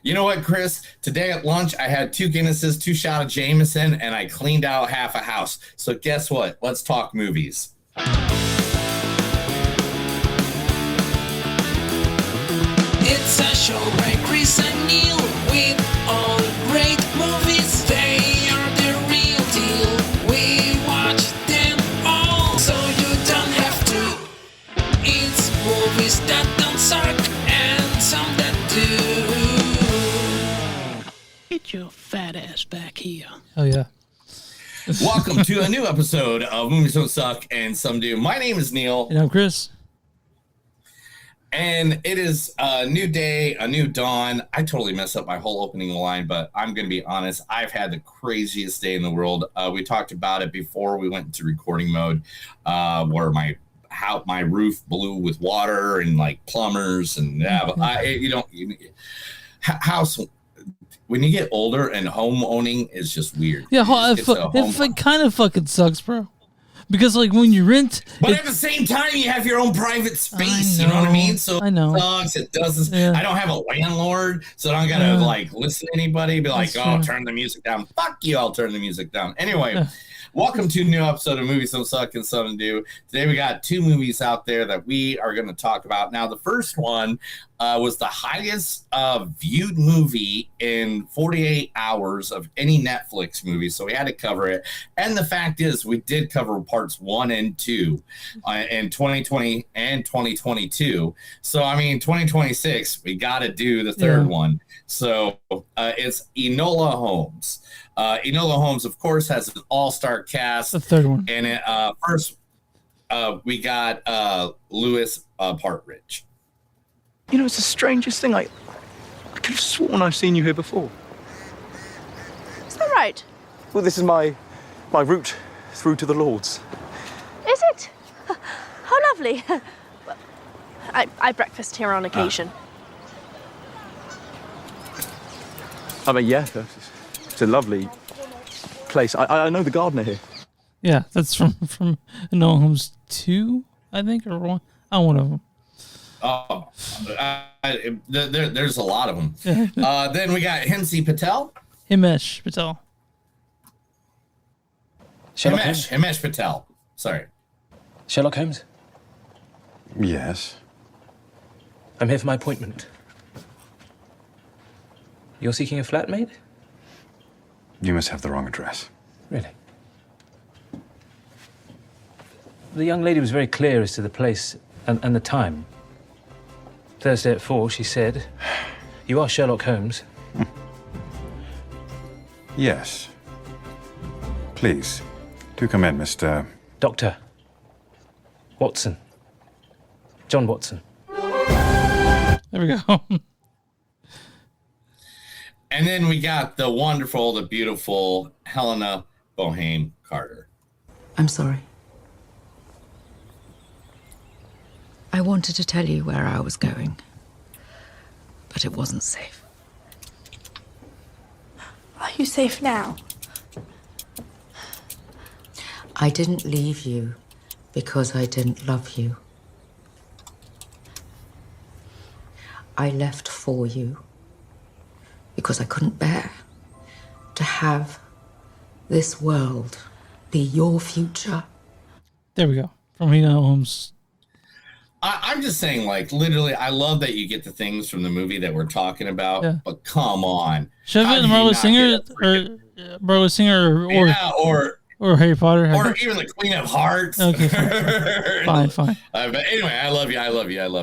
You know what, Chris? Today at lunch, I had 2 Guinnesses, 2 shots of Jameson, and I cleaned out half a house. So guess what? Let's talk movies. It's a show by Chris and Neil with all great movies. They are the real deal. We watch them all, so you don't have to. It's movies that don't suck and some that do. Get your fat ass back here. Oh yeah. Welcome to a new episode of Movies Don't Suck and Some Do. My name is Neil. And I'm Chris. And it is a new day, a new dawn. I totally messed up my whole opening line, but I'm going to be honest. I've had the craziest day in the world. We talked about it before we went into recording mode, where my roof blew with water and like plumbers and house. When you get older and home owning is just weird. Yeah, it kind of fucking sucks, bro. Because like when you rent, but at the same time, you have your own private space. You know what I mean? So I know. It does this. Yeah. I don't have a landlord, so I don't gotta like listen to anybody. Be like, turn the music down. Fuck you! I'll turn the music down. Anyway, welcome to a new episode of Movies Don't Suck and Some Do. Today we got 2 movies out there that we are going to talk about. Now, the first one was the highest viewed movie in 48 hours of any Netflix movie, so we had to cover it. And the fact is, we did cover parts 1 and 2 in 2020 and 2022. So, I mean, 2026, we got to do the third one. So, it's Enola Holmes. Enola Holmes, of course, has an all-star cast. The third one. And first, we got Louis Patridge. You know, it's the strangest thing. I could have sworn I've seen you here before. Is that right? Well, this is my route through to the Lords. Is it? How lovely. Well, I breakfast here on occasion. I mean, yeah, it's a lovely place. I know the gardener here. Yeah, that's from Enola Holmes 2, I think, or 1. One of them. Oh, there's a lot of them. Then we got Himesh Patel. Himesh Patel. Himesh Patel. Sorry. Sherlock Holmes? Yes. I'm here for my appointment. You're seeking a flatmate? You must have the wrong address. Really? The young lady was very clear as to the place and the time. Thursday at 4, she said, "You are Sherlock Holmes." Yes. Please, do come in, Mr. Dr. Watson. John Watson. There we go. And then we got the wonderful, the beautiful Helena Bonham Carter. I'm sorry. I wanted to tell you where I was going, but it wasn't safe. Are you safe now? I didn't leave you because I didn't love you. I left for you because I couldn't bear to have this world be your future. There we go. From Enola Holmes. I'm just saying, like, literally, I love that you get the things from the movie that we're talking about, but come on. Should have been Marla Singer or Harry Potter. Or even the Queen of Hearts. Okay, fine. But anyway, I love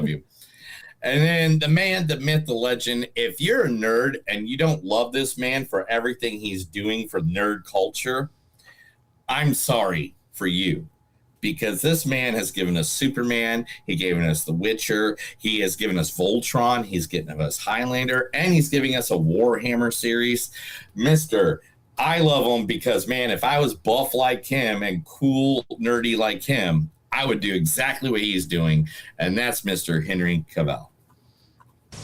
you. And then the man, the myth, the legend. If you're a nerd and you don't love this man for everything he's doing for nerd culture, I'm sorry for you. Because this man has given us Superman, he's given us The Witcher, he has given us Voltron, he's given us Highlander, and he's giving us a Warhammer series. I love him because, man, if I was buff like him and cool, nerdy like him, I would do exactly what he's doing, and that's Mr. Henry Cavill.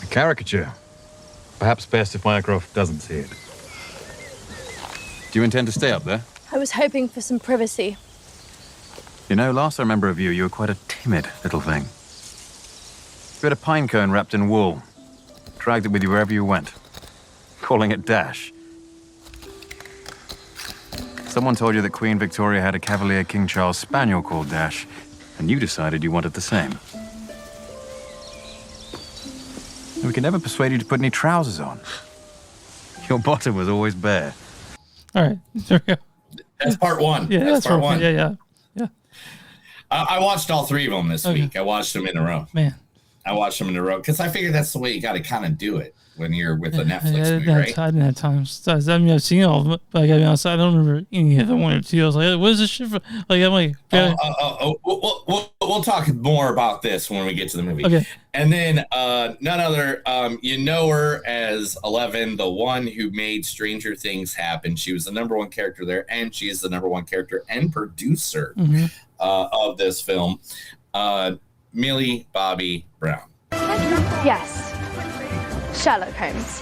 A caricature. Perhaps best if Mycroft doesn't see it. Do you intend to stay up there? I was hoping for some privacy. You know, last I remember of you, you were quite a timid little thing. You had a pine cone wrapped in wool. Dragged it with you wherever you went. calling it Dash. Someone told you that Queen Victoria had a Cavalier King Charles Spaniel called Dash, and you decided you wanted the same. And we could never persuade you to put any trousers on. Your bottom was always bare. All right, there we go. That's part one. Yeah, that's part one. Yeah. I watched all three of them this week. I watched them in a row. Man, I watched them in a row because I figured that's the way you got to kind of do it when you're with a Netflix movie, I right? didn't have time. I mean, I've seen all of them, but I gotta be honest, I don't remember any of the one or two. I was like, what is this shit for? Like, I'm like, we'll talk more about this when we get to the movie. Okay. And then none other, you know her as 11, the one who made Stranger Things happen. She was the number one character there, and she is the number one character and producer of this film. Millie Bobby Brown. Yes. Sherlock Holmes.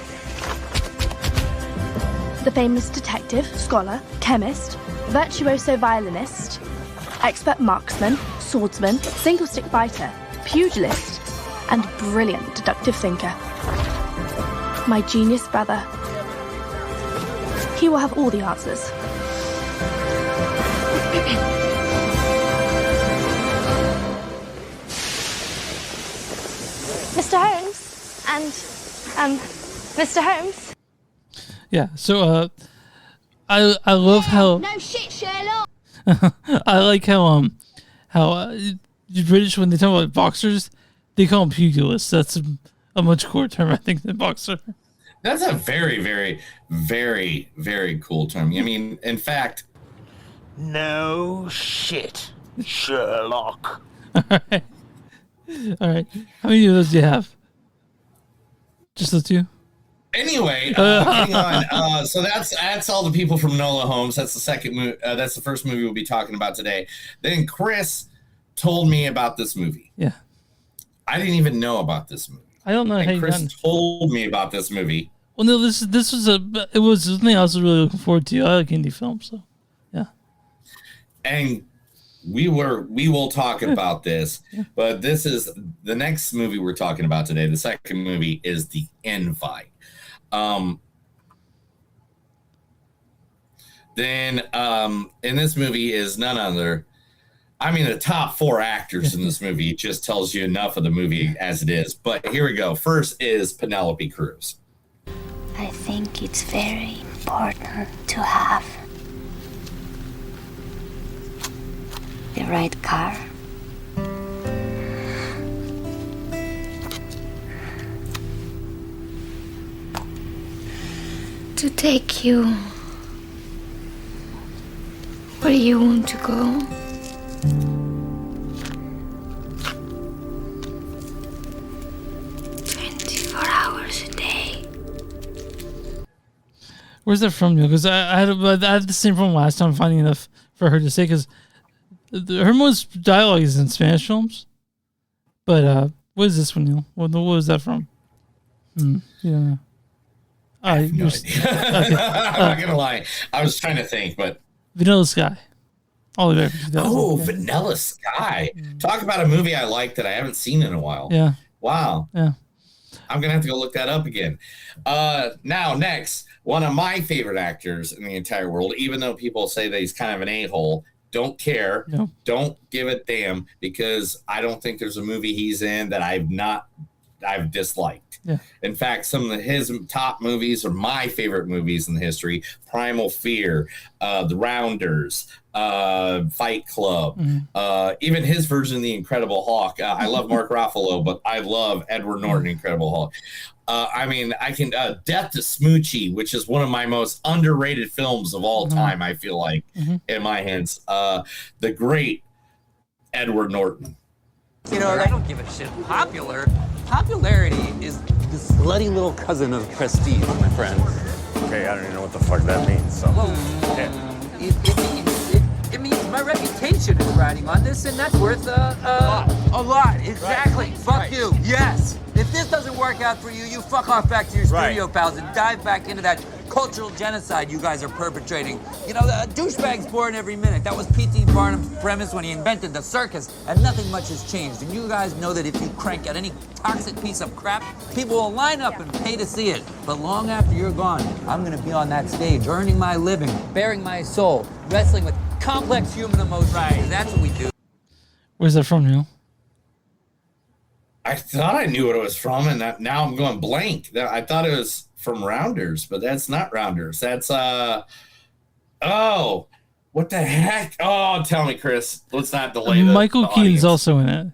The famous detective, scholar, chemist, virtuoso violinist, expert marksman, swordsman, single-stick fighter, pugilist, and brilliant deductive thinker. My genius brother. He will have all the answers. Mr. Holmes and Mr. Holmes. yeah. So, I love how No shit, Sherlock. I like how the British, when they talk about boxers, they call them pugilists. That's a much cooler term, I think, than boxer. That's a very, very, very, very cool term. I mean, in fact, No shit, Sherlock. All right. How many of those do you have? Just the two? anyway, hang on. So that's all the people from Enola Holmes. That's the second movie. That's the first movie we'll be talking about today. Then Chris told me about this movie. Yeah. I didn't even know about this movie. I don't know how you Chris done. told me about this movie. Well, no, this was something I was really looking forward to. I like indie films, so yeah. And we will talk about this, but this is the next movie we're talking about today. The second movie is The Invite. Then in this movie is none other. I mean, the top four actors in this movie just tells you enough of the movie as it is. But here we go. First is Penelope Cruz. I think it's very important to have the right car. To take you where you want to go. Where's that from, Neil? Because I had the same problem last time finding enough for her to say, because her most dialogue is in Spanish films. But what is this one, Neil? What was that from? Yeah. I have no idea. Okay. I'm not going to lie. I was trying to think, but... Vanilla Sky. Olive Oh, Vanilla Sky. Talk about a movie I like that I haven't seen in a while. Yeah. Wow. Yeah. I'm going to have to go look that up again. Now, next, one of my favorite actors in the entire world, even though people say that he's kind of an a-hole, don't care. No. Don't give a damn, because I don't think there's a movie he's in that I've disliked. Yeah. In fact, some of his top movies are my favorite movies in the history. Primal Fear, The Rounders, Fight Club, even his version of The Incredible Hulk. I love Mark Ruffalo, but I love Edward Norton, Incredible Hulk. I mean, I can Death to Smoochie, which is one of my most underrated films of all time, I feel like, in my hands. The great Edward Norton. You know, I don't give a shit. Popularity is the slutty little cousin of prestige, my friend. Okay, I don't even know what the fuck that means, so. It means my reputation is riding on this, and that's worth a lot. Exactly. Right. Fuck you. Yes. If this doesn't work out for you, you fuck off back to your studio pals and dive back into that cultural genocide you guys are perpetrating. You know, the douchebag's born every minute. That was P.T. Barnum's premise when he invented the circus, and nothing much has changed. And you guys know that if you crank out any toxic piece of crap, people will line up and pay to see it. But long after you're gone, I'm gonna be on that stage, earning my living, bearing my soul, wrestling with complex human emotions. Right. That's what we do. Where's that from, Neil? I thought I knew what it was from, and now I'm going blank. I thought it was from Rounders, but that's not Rounders. That's oh, what the heck? Oh, tell me, Chris. Let's not delay the Michael Keaton's also in it.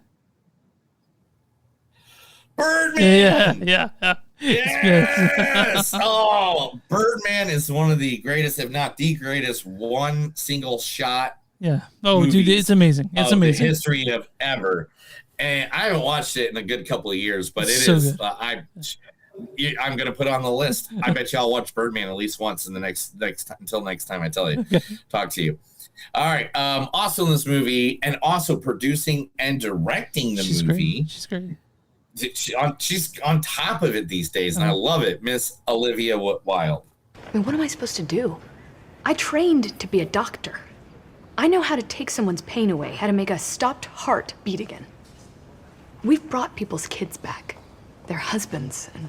Birdman. Yeah. Yes. Oh, Birdman is one of the greatest, if not the greatest, one single shot. Yeah. Oh, dude, it's amazing. It's amazing. The history of ever. And I haven't watched it in a good couple of years, but it so is. Good. I'm going to put it on the list. I bet you I'll watch Birdman at least once in the next until next time I tell you, talk to you. All right. Also in this movie, and also producing and directing the movie. She's great. She's on top of it these days, and I love it, Miss Olivia Wilde. I mean, what am I supposed to do? I trained to be a doctor. I know how to take someone's pain away, how to make a stopped heart beat again. We've brought people's kids back, their husbands, and...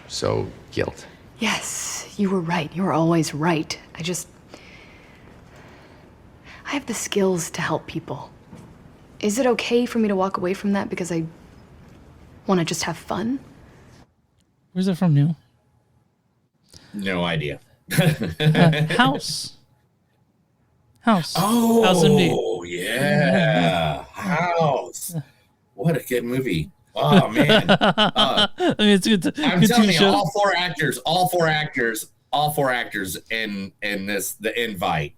So, guilt. Yes, you were right. You were always right. I have the skills to help people. Is it okay for me to walk away from that because I want to just have fun? Where's that from, Neil? No idea. House. Oh, House MD. Yeah. House. What a good movie. Oh, man. I mean, it's good. I'm telling you, all four actors in this, The Invite,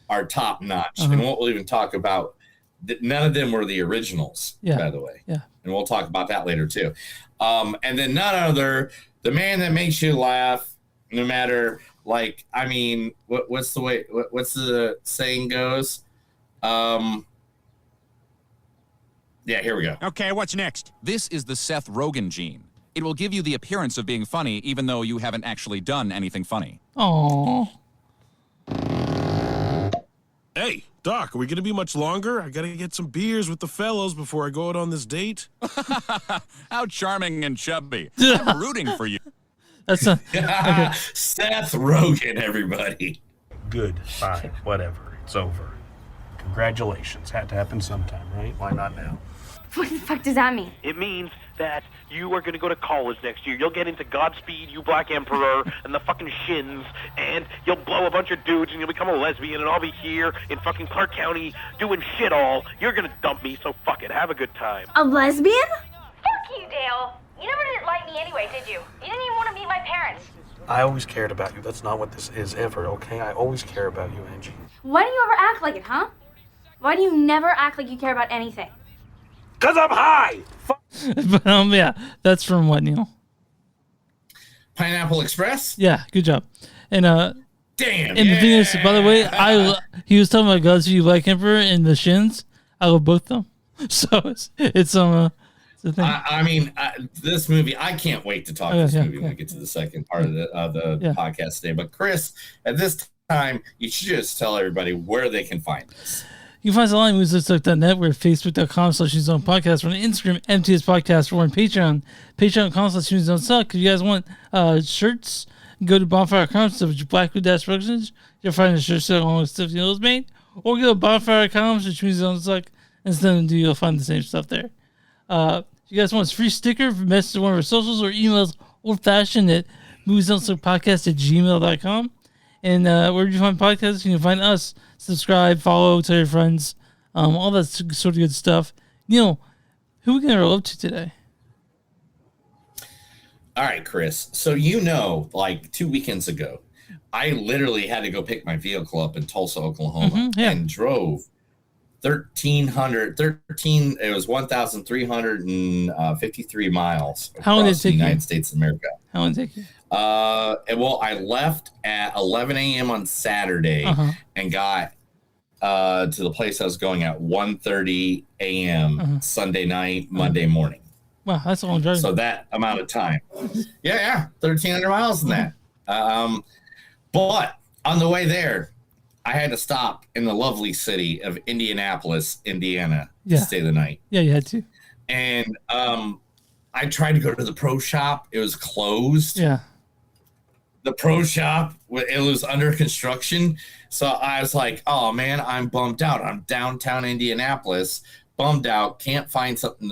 are top notch. And we'll even talk about, none of them were the originals, by the way. Yeah. And we'll talk about that later, too. And then none other, the man that makes you laugh, no matter... Like, I mean, what's the saying goes? Yeah, here we go. Okay, what's next? This is the Seth Rogen gene. It will give you the appearance of being funny, even though you haven't actually done anything funny. Aww. Hey, Doc, are we gonna be much longer? I gotta get some beers with the fellows before I go out on this date. How charming and chubby. I'm rooting for you. That's a, okay. Seth Rogen, everybody. Good, fine, whatever. It's over. Congratulations. Had to happen sometime, right? Why not now? What the fuck does that mean? It means that you are going to go to college next year. You'll get into Godspeed, You Black Emperor, and the fucking Shins, and you'll blow a bunch of dudes, and you'll become a lesbian, and I'll be here in fucking Clark County doing shit all. You're going to dump me, so fuck it. Have a good time. A lesbian? Fuck you, Dale. You never didn't like me anyway, did you? You didn't even want to meet my parents. I always cared about you. That's not what this is ever, okay? I always care about you, Angie. Why do you ever act like it, huh? Why do you never act like you care about anything? 'Cause I'm high! But yeah, that's from what, Neil? Pineapple Express? Yeah, good job. And damn. And the thing is, by the way, he was talking about Godspeed Black Emperor and the Shins. I love both of them. So it's the thing. I mean, this movie, I can't wait to talk this movie when we get to the second part of the podcast today. But Chris, at this time, you should just tell everybody where they can find us. You can find us online at moviesonsuck.net. We're at facebook.com/moviesonsuck. We're on Instagram, MTS Podcast. We're on Patreon, patreon.com/moviesonsuck. If you guys want shirts, go to bonfire.com, which is Blackwood-Productions. You'll find the shirt set along with stuff Neil's made. Or go to bonfire.com, which means Suck, and send them you'll find the same stuff there. If you guys want a free sticker, message to one of our socials or emails old-fashioned at moviesonsuckpodcast@gmail.com. And wherever you find podcasts, you can find us. Subscribe, follow, tell your friends, all that sort of good stuff. Neil, who are we going to roll up to today? All right, Chris. So like 2 weekends ago, I literally had to go pick my vehicle up in Tulsa, Oklahoma, and drove 1,353 miles across the United States of America. How long did it take you? Well, I left at 11 a.m. on Saturday and got to the place I was going at 1:30 a.m. Sunday night, Monday morning. Wow, that's a long drive. So that amount of time. Yeah, 1,300 miles in that. But on the way there, I had to stop in the lovely city of Indianapolis, Indiana, to stay the night. Yeah, you had to. And I tried to go to the pro shop. It was closed. Yeah. The pro shop, it was under construction. So I was like, oh, man, I'm bummed out. I'm downtown Indianapolis, bummed out, can't find something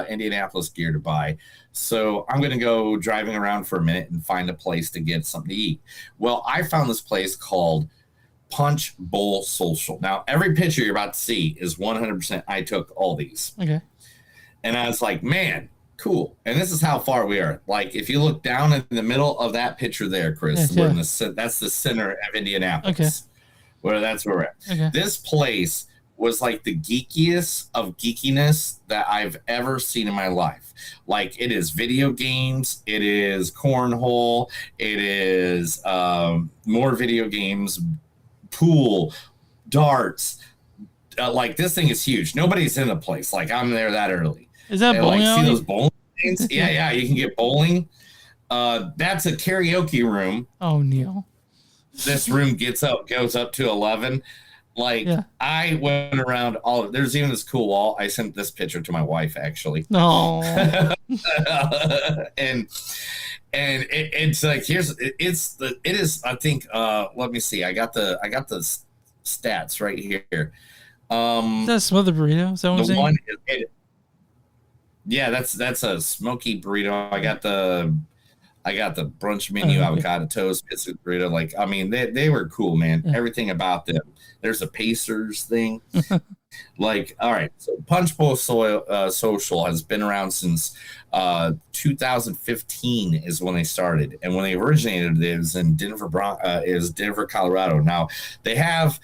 Indianapolis gear to buy. So I'm going to go driving around for a minute and find a place to get something to eat. Well, I found this place called Punch Bowl Social. Now, every picture you're about to see is 100% I took all these. Okay. And I was like, man, cool. And this is how far we are. Like, if you look down in the middle of that picture there, Chris, we're in that's the center of Indianapolis. Okay. That's where we're at. Okay. This place was like the geekiest of geekiness that I've ever seen in my life. Like, it is video games, it is cornhole, it is more video games, pool, darts. Like, this thing is huge. Nobody's in the place. Like, I'm there that early. Is that bowling? See those bowling lanes? Yeah, you can get bowling. That's a karaoke room. Oh, Neil. This room goes up to 11. Like, I went around there's even this cool wall. I sent this picture to my wife, actually. No. and it's like, it is, I think, let me see. I got the stats right here. Is that a smothered burrito? Is that what I'm saying? Yeah, that's a smoky burrito. I got the brunch menu, avocado toast, biscuit burrito. Like, I mean, they were cool, man. Yeah. Everything about them. There's a Pacers thing. Like, all right. So Punch Bowl Social has been around since 2015 is when they started. And when they originated, it was in Denver, Colorado. Now they have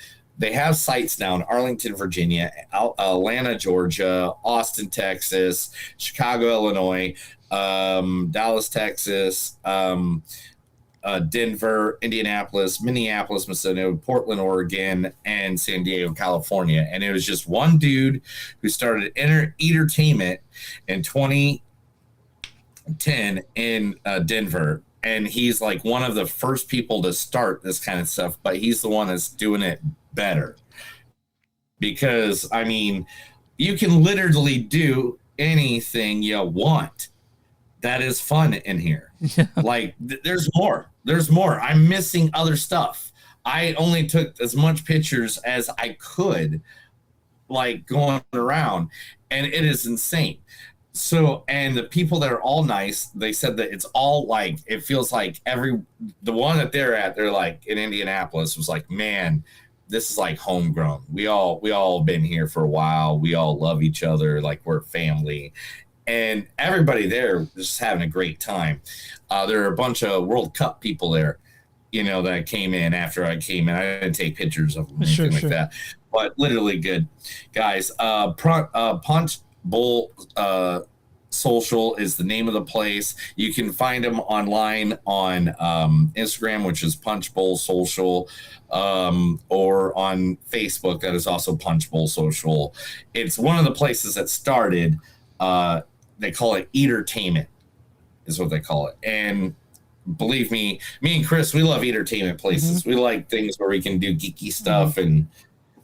sites now in Arlington, Virginia, Atlanta, Georgia, Austin, Texas, Chicago, Illinois, Dallas, Texas, Denver, Indianapolis, Minneapolis, Minnesota, Portland, Oregon, and San Diego, California. And it was just one dude who started Entertainment in 2010 in Denver. And he's like one of the first people to start this kind of stuff, but he's the one that's doing it better. Because, I mean, you can literally do anything you want that is fun in here. Like, there's more. I'm missing other stuff. I only took as much pictures as I could, like, going around, and it is insane. So, and the people that are all nice, they said that it's all like, it feels like the one that they're like in Indianapolis was like, man, this is like homegrown. We all been here for a while. We all love each other. Like, we're family. And everybody there is just having a great time. There are a bunch of World Cup people there, that came in after I came in. I didn't take pictures of them or anything like that. But literally good. Guys, Punch Bowl Social is the name of the place. You can find them online on Instagram, which is Punch Bowl Social, or on Facebook, that is also Punch Bowl Social. It's one of the places that started. They call it Eatertainment, is what they call it. And believe me and Chris, we love entertainment places. We like things where we can do geeky stuff and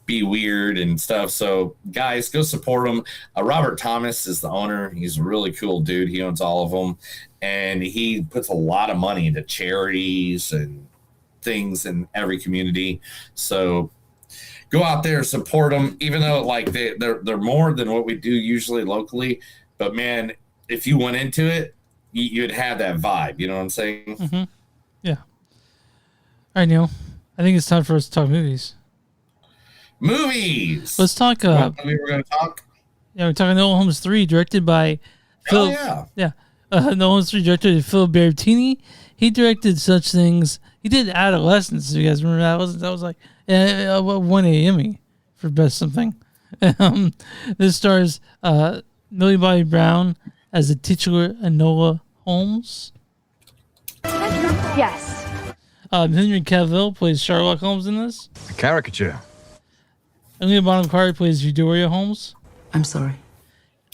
be weird and stuff. So, guys, go support them. Robert Thomas is the owner. He's a really cool dude. He owns all of them. And he puts a lot of money into charities and things in every community. So, go out there, support them, even though, like, they're more than what we do usually locally. But, man, if you went into it, you'd have that vibe. You know what I'm saying? Mm-hmm. Yeah. All right, Neil. I think it's time for us to talk movies. Movies! Let's talk. What movie we're going to talk? Yeah, we're talking Enola Holmes 3, directed by Phil. Yeah. Enola Holmes 3, directed by Phil Bertini. He directed such things. He did Adolescence. You guys remember that was like 1 Emmy for best something. This stars Millie Bobby Brown as the titular Enola Holmes. Yes. Henry Cavill plays Sherlock Holmes in this. A caricature. Helena Bonham Carter plays Eudora Holmes. I'm sorry.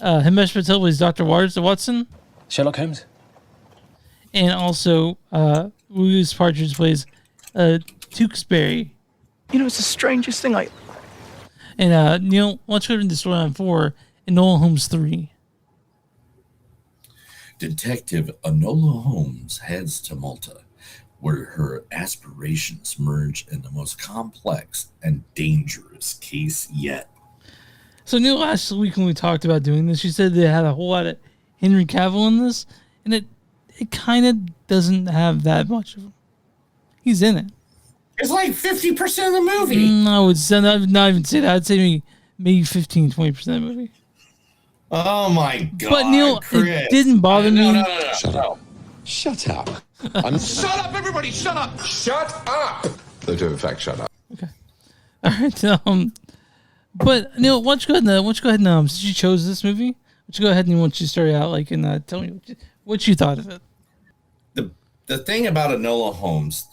Himesh Patel plays Dr. Watson. Sherlock Holmes. And also, Louis Patridge plays Tewksbury. You know, it's the strangest thing. And Neil, let's go to the storyline for Enola Holmes 3. Detective Enola Holmes heads to Malta, where her aspirations merge in the most complex and dangerous case yet. So Neil, last week when we talked about doing this, you said they had a whole lot of Henry Cavill in this, and it kind of doesn't have that much of him. He's in it. It's like 50% of the movie. I would not even say that. I'd say maybe 15, 20% of the movie. Oh my God. But Neil, Chris. it didn't bother me. No. Shut up. Shut up. Shut up, everybody! Shut up! Shut up! They do, in fact, shut up. Okay. All right. But Neil, why don't you go ahead and since you chose this movie, why don't you go ahead and why don't you start out and tell me what you thought of it. The thing about Enola Holmes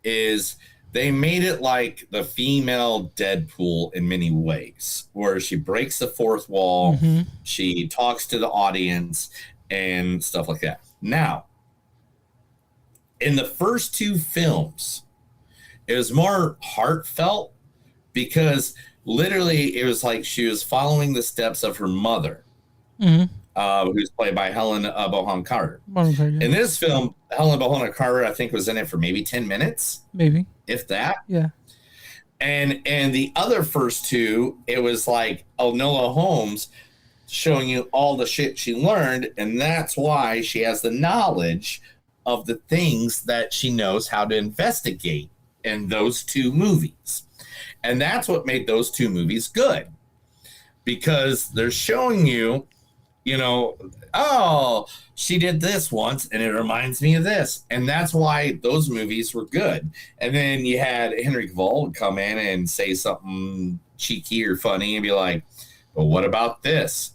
is they made it like the female Deadpool in many ways, where she breaks the fourth wall, she talks to the audience, and stuff like that. Now, in the first two films, it was more heartfelt because literally it was like she was following the steps of her mother, who's played by Helena Bonham Carter. In this film, Helena Bonham Carter, I think, was in it for maybe 10 minutes. Maybe. If that. Yeah. And the other first two, it was like Enola Holmes showing you all the shit she learned, and that's why she has the knowledge of the things that she knows how to investigate in those two movies. And that's what made those two movies good. Because they're showing you, oh, she did this once and it reminds me of this. And that's why those movies were good. And then you had Henry Cavill come in and say something cheeky or funny and be like, well, what about this?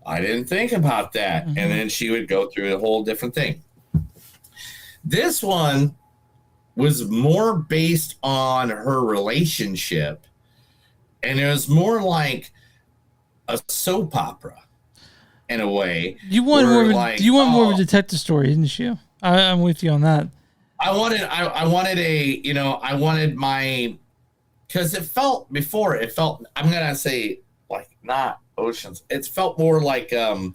I didn't think about that. And then she would go through a whole different thing. This one was more based on her relationship, and it was more like a soap opera in a way. You want more of a detective story, didn't you? I'm with you on that. I wanted my, because it felt, I'm gonna say, like, not Oceans. It felt more like a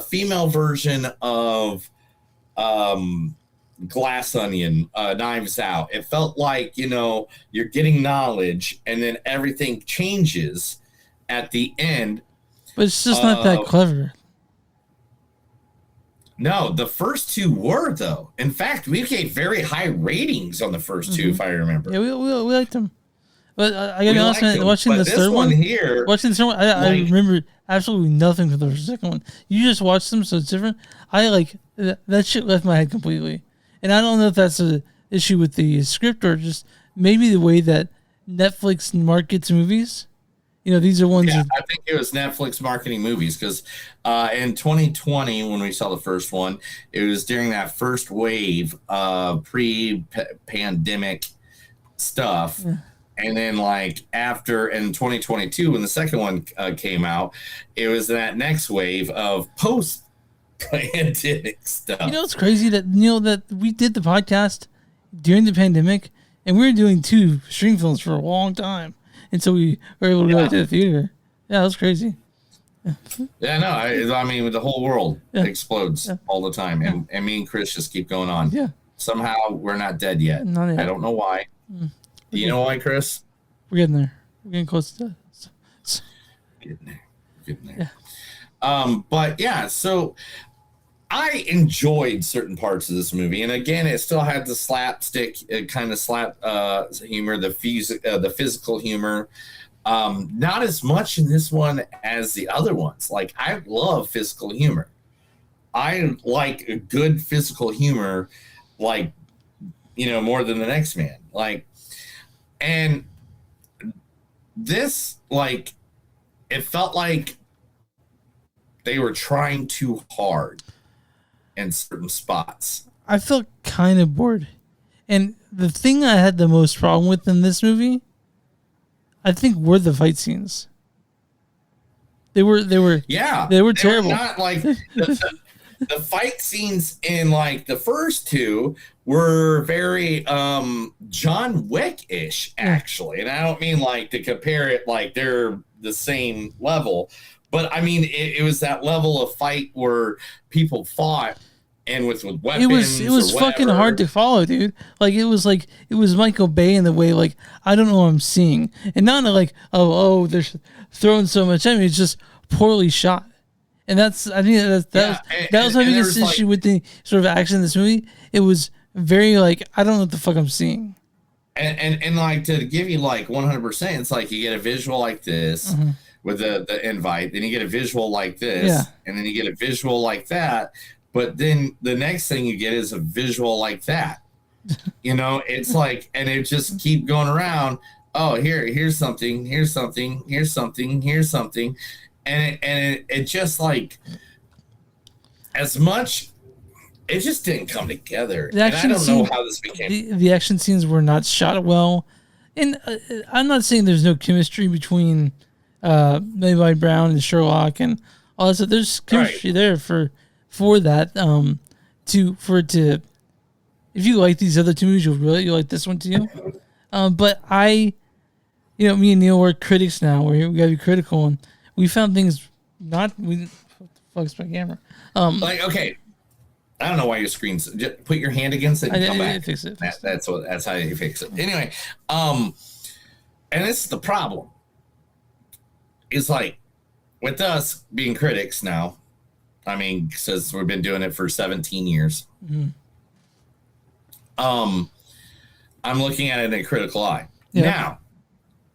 female version of Glass Onion, Knives Out. It felt like, you're getting knowledge and then everything changes at the end. But it's just not that clever. No, the first two were, though. In fact, we gave very high ratings on the first two, if I remember. Yeah, we liked them. But I gotta be honest, man, watching the third one, I remember absolutely nothing from the second one. You just watched them, so it's different. That shit left my head completely. And I don't know if that's an issue with the script or just maybe the way that Netflix markets movies. These are ones. Yeah, I think it was Netflix marketing movies because in 2020, when we saw the first one, it was during that first wave of pre-pandemic stuff. Yeah. And then, after in 2022, when the second one came out, it was that next wave of post-pandemic stuff. It's crazy that that we did the podcast during the pandemic, and we were doing 2 stream films for a long time, and so we were able to go to the theater. Yeah, that was crazy. Yeah, no, I mean, the whole world explodes all the time, and me and Chris just keep going on. Yeah. Somehow we're not dead yet. Not yet. I don't know why. Do you know why, Chris? We're getting there. We're getting close to that. Getting there. Yeah. But yeah, so I enjoyed certain parts of this movie, and again, it still had the slapstick kind of humor, the physical humor. Not as much in this one as the other ones. I love physical humor. I like a good physical humor, more than the next man. And this, it felt like they were trying too hard in certain spots. I felt kind of bored. And the thing I had the most problem with in this movie, I think, were the fight scenes. They were terrible. Not like the fight scenes in like the first two were very John Wick-ish, actually. And I don't mean like to compare it like they're the same level, but I mean it was that level of fight where people fought and with weapons. It was fucking hard to follow, dude. Like it was Michael Bay in the way like I don't know what I'm seeing, and not like oh they're throwing so much at me. It's just poorly shot, and I think that was my biggest issue with the sort of action in this movie. It was very like I don't know what the fuck I'm seeing. And like to give you like 100%, it's like you get a visual like this with the invite, then you get a visual like this, and then you get a visual like that. But then the next thing you get is a visual like that. You know, it's like, and it just keep going around. Oh, here's something, here's something, here's something, here's something. And it just like, as much, it just didn't come together. And I don't know how this became. The action scenes were not shot well. And I'm not saying there's no chemistry between Millie Bobby Brown and Sherlock and all that stuff. There's chemistry there for that if you like these other two movies, you'll like this one too. But me and Neil, we're critics now. We gotta be critical, and we found things what the fuck's my camera? Like, okay, I don't know why your screen's. Just put your hand against it and come back. Fix it. That's how you fix it. Anyway, and this is the problem. It's like with us being critics now. I mean, since we've been doing it for 17 years, I'm looking at it in a critical eye. Yeah. Now,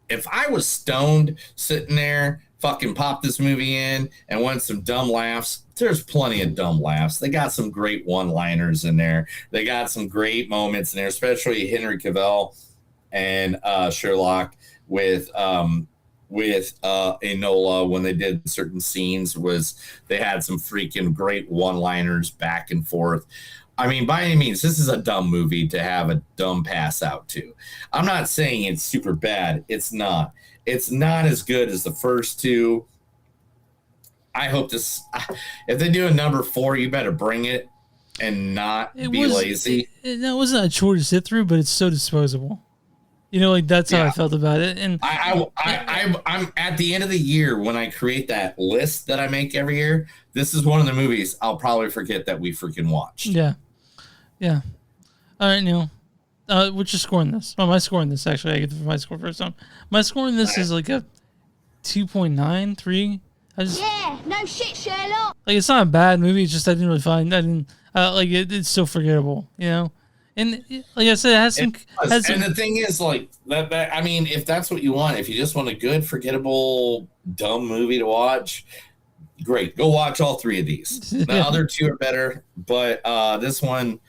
if I was stoned sitting there, fucking pop this movie in and want some dumb laughs, there's plenty of dumb laughs. They got some great one-liners in there. They got some great moments in there, especially Henry Cavill and Sherlock with Enola when they did certain scenes. They had some freaking great one-liners back and forth. I mean, by any means, this is a dumb movie to have a dumb pass out to. I'm not saying it's super bad. It's not. It's not as good as the first two. I hope this. If they do a number 4, you better bring it and not be lazy. It wasn't a chore to sit through, but it's so disposable. You know, like that's how I felt about it. And I'm at the end of the year when I create that list that I make every year. This is one of the movies I'll probably forget that we freaking watched. Yeah. All right, Neil. What's your score in this? Oh, my score in this actually. I get my score first time. My score in this is like a 2.93. Yeah, no shit, Sherlock. Like it's not a bad movie. It's just I didn't really find. I didn't like it. It's so forgettable. You know. And like I said, it has some. And the thing is, like that. I mean, if that's what you want, if you just want a good, forgettable, dumb movie to watch, great. Go watch all 3 of these. The other 2 are better, but this one,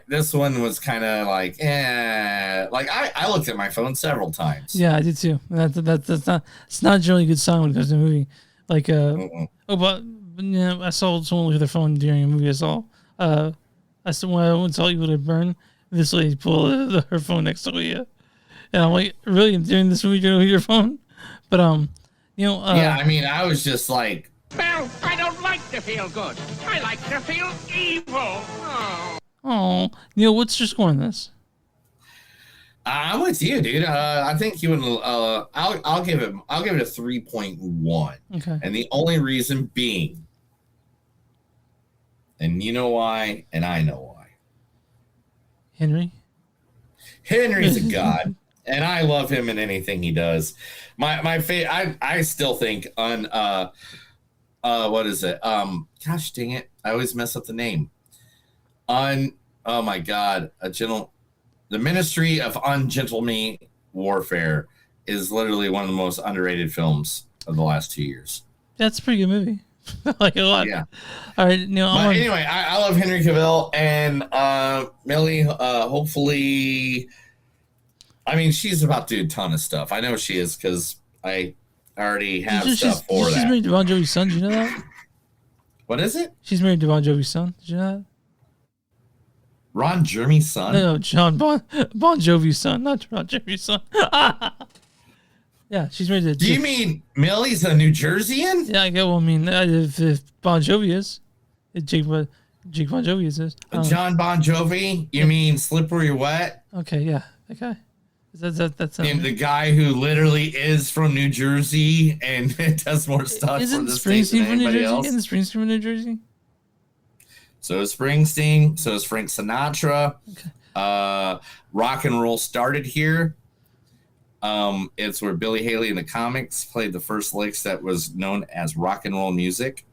this one was kind of like, like I looked at my phone several times. Yeah, I did too. That's not. It's not generally a good sign when it comes to a movie. Like but yeah, I saw someone look at their phone during a movie. I said, when I went to Olive Wilde burn, this lady pulled her phone next to Leah. And I'm like, really? During this movie, you're going to your phone? But, yeah, I mean, I was just like... Well, I don't like to feel good. I like to feel evil. Oh. Neil, what's your score on this? I'm with you, dude. I think you would... I'll give it a 3.1. Okay. And the only reason being... And you know why, and I know why. Henry's a god, and I love him in anything he does. My favorite, I still think on what is it? Gosh dang it, I always mess up the name. Oh my god, the Ministry of Ungentlemanly Warfare is literally one of the most underrated films of the last 2 years. That's a pretty good movie. Like a lot. Yeah. All right. Anyway, I love Henry Cavill and Millie. Hopefully, I mean, she's about to do a ton of stuff. I know she is because I already have stuff for that. She's married to Bon Jovi's son. Did you know that? What is it? She's married to Bon Jovi's son. Did you know that? Ron Jeremy's son? No, John Bon Jovi's son, not Ron Jeremy's son. Yeah, she's married to. Do you mean Millie's a New Jerseyan? Yeah, I get. Well, I mean, if Bon Jovi is, if Jake Bon Jovi is. John Bon Jovi? You mean Slippery Wet? Okay, yeah, okay. That's and the guy who literally is from New Jersey and does more stuff isn't for the States than Springsteen from New anybody Jersey? else. Isn't Springsteen from New Jersey? So is Springsteen. So is Frank Sinatra. Okay. Rock and roll started here. It's where Billy Haley in the comics played the first licks that was known as rock and roll music.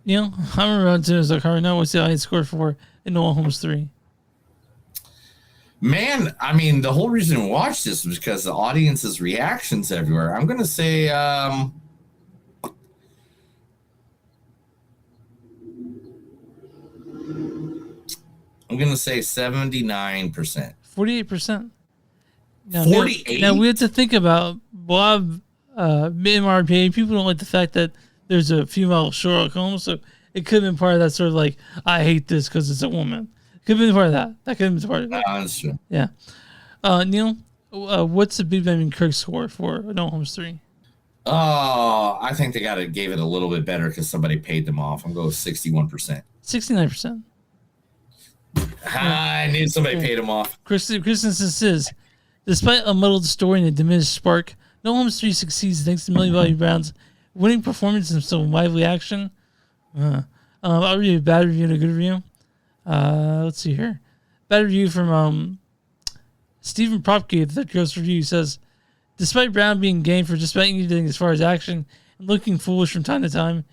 You know, I'm around to as a car now. What's the audience score for Enola Holmes 3? Man, I mean, the whole reason we watched this was because the audience's reactions everywhere. I'm gonna say, I'm gonna say 79%. 48%. 48. Now we have to think about Bob, MRPA. People don't like the fact that there's a female Sherlock Holmes, so it could have been part of that sort of like, I hate this because it's a woman. Could have been part of that. That could have been part of it. That's true. Yeah. Neil, what's the Big Ben Kirk score for No Holmes 3? Oh, I think they gave it a little bit better because somebody paid them off. I'm going with 61%. 69%. I knew somebody paid them off. Kristen says, despite a muddled story and a diminished spark, No Holmes 3 succeeds thanks to Millie Bobby Brown's winning performance and some lively action. I'll read a bad review and a good review. Let's see here. Bad review from Stephen Propgate, the gross review, says, despite Brown being game for just about anything as far as action and looking foolish from time to time,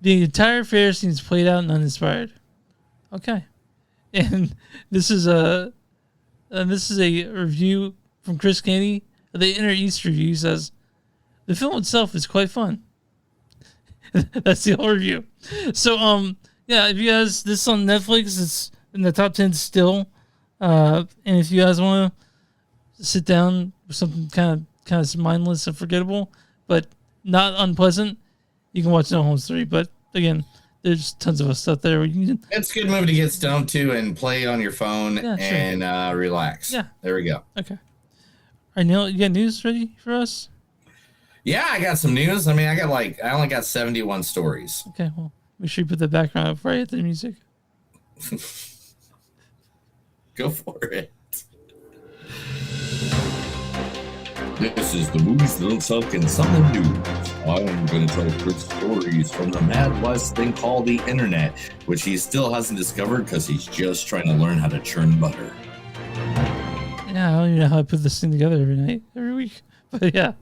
the entire affair seems played out and uninspired. Okay. And this is a review from Chris Candy. The Inner East review says, the film itself is quite fun. That's the whole review. So, yeah, if you guys, this is on Netflix, it's in the top 10 still. And if you guys want to sit down with something kind of mindless and forgettable, but not unpleasant, you can watch No Holmes 3. But again, there's tons of stuff there. Where you can, it's a good movie to get stoned to and play on your phone and relax. Yeah. There we go. Okay. All right, Neil, you got news ready for us? Yeah, I got some news. I mean, I only got 71 stories. Okay, well, make sure you put the background up right at the music. Go for it. This is the Movies Don't Suck and Something New. I'm going to tell Chris stories from the Mad West thing called the internet, which he still hasn't discovered because he's just trying to learn how to churn butter. Yeah, I don't even know how I put this thing together every week. But yeah.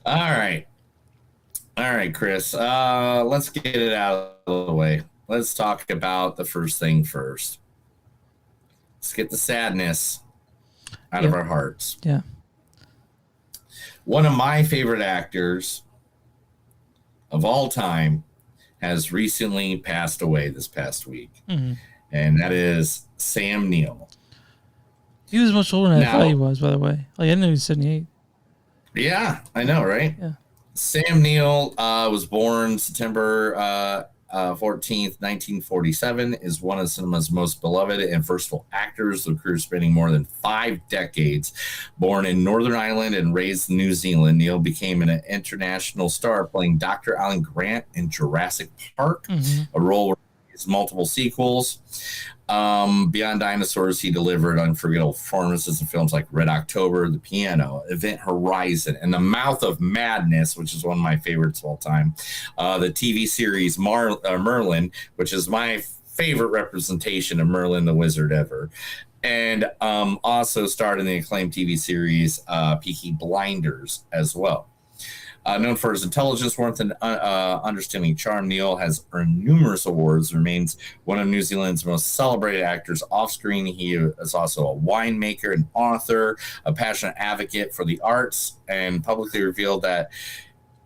All right, Chris. Let's get it out of the way. Let's talk about the first thing first. Let's get the sadness out of our hearts. Yeah. One of my favorite actors of all time has recently passed away this past week. Mm-hmm. And that is Sam Neill. He was much older than I thought he was, by the way. Like, I didn't know he was 78. Yeah, I know, right? Yeah. Sam Neill was born September 14th, 1947, is one of cinema's most beloved and versatile actors, with a career spanning more than 5 decades. Born in Northern Ireland and raised in New Zealand, Neill became an international star, playing Dr. Alan Grant in Jurassic Park, a role where he has multiple sequels. Beyond Dinosaurs, he delivered unforgettable performances in films like Red October, The Piano, Event Horizon, and The Mouth of Madness, which is one of my favorites of all time. The TV series Merlin, which is my favorite representation of Merlin the Wizard ever. And also starred in the acclaimed TV series Peaky Blinders as well. Known for his intelligence, warmth, and understanding charm, Neill has earned numerous awards, remains one of New Zealand's most celebrated actors off-screen. He is also a winemaker, an author, a passionate advocate for the arts, and publicly revealed that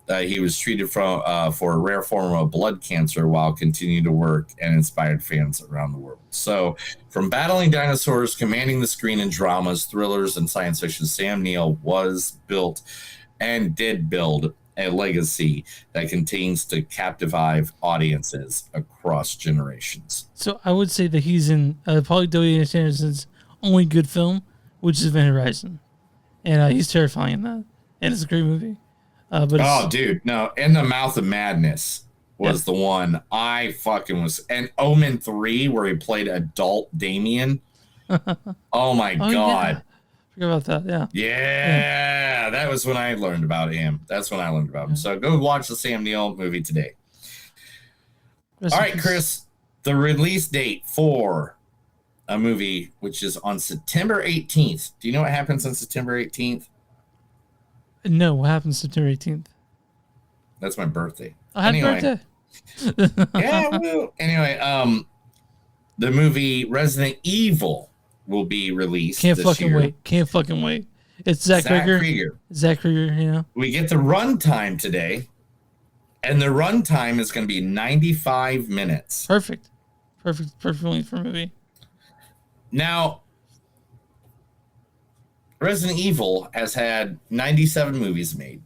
he was treated for a rare form of blood cancer while continuing to work and inspired fans around the world. So, from battling dinosaurs, commanding the screen in dramas, thrillers, and science fiction, Sam Neill was built and did build a legacy that continues to captivate audiences across generations. So I would say that he's in probably W.A. Anderson's only good film, which is Event Horizon. and he's terrifying in that, and it's a great movie. But dude, no, In the Mouth of Madness was the one I fucking was, and Omen 3 where he played adult Damien. Oh my god. Yeah. Forget about that. Yeah. Yeah, that was when I learned about him. That's when I learned about him. So go watch the Sam Neill movie today. All right, Chris, the release date for a movie which is on September 18th. Do you know what happens on September 18th? No, what happens September 18th? That's my birthday. Happy birthday. Yeah, well, anyway, the movie Resident Evil will be released. Can't this fucking year. wait. Can't fucking wait. It's Zach Krieger. Zach Krieger, you know. We get the runtime today, and the runtime is going to be 95 minutes. Perfect length for a movie. Now, Resident Evil has had 97 movies made.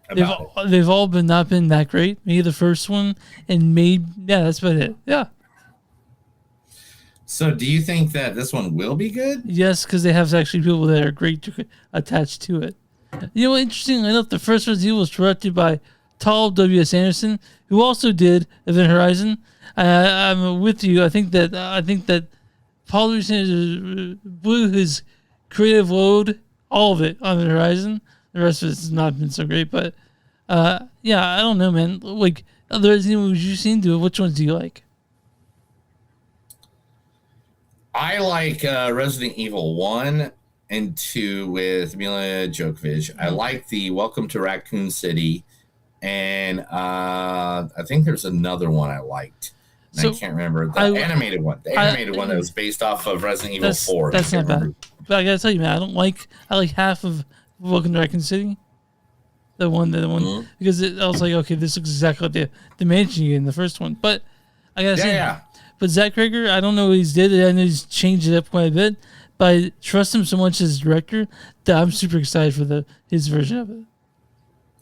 They've all not been that great. Maybe the first one, and that's about it. Yeah. So, do you think that this one will be good? Yes, because they have actually people that are great attached to it. You know, interestingly enough, the first Resident Evil was directed by Tal W.S. Anderson, who also did Event Horizon. I'm with you. I think that Paul W.S. Anderson blew his creative load, all of it, on Event Horizon. The rest of it has not been so great, but yeah, I don't know, man. Like, other Resident Evil you've seen, which ones do you like? I like Resident Evil 1 and 2 with Mila Djokovic. I like the Welcome to Raccoon City, and I think there's another one I liked. I can't remember. The animated one. The animated one that was based off of Resident Evil 4. That's not bad. But I gotta tell you, man, I like half of Welcome to Raccoon City. The one, because I was like, okay, this looks exactly like the mansion you get in the first one. But I gotta say, but Zach Krieger, I don't know what he's did. I know he's changed it up quite a bit, but I trust him so much as director that I'm super excited for his version of it.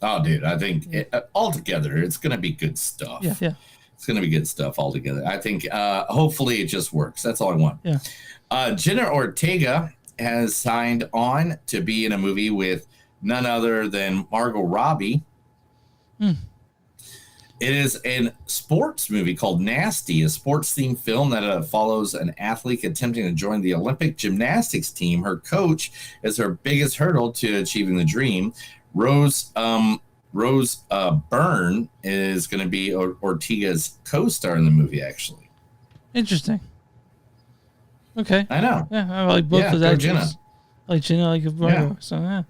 Oh, dude, I think altogether it's gonna be good stuff. Yeah. It's gonna be good stuff altogether. I think hopefully it just works. That's all I want. Yeah. Jenna Ortega has signed on to be in a movie with none other than Margot Robbie. It is a sports movie called Nasty, a sports-themed film that follows an athlete attempting to join the Olympic gymnastics team. Her coach is her biggest hurdle to achieving the dream. Rose Byrne is going to be Ortega's co-star in the movie, actually. Interesting. Okay. I know. Yeah, I like both of that. Jenna. I like Jenna, I like Margot. So, yeah.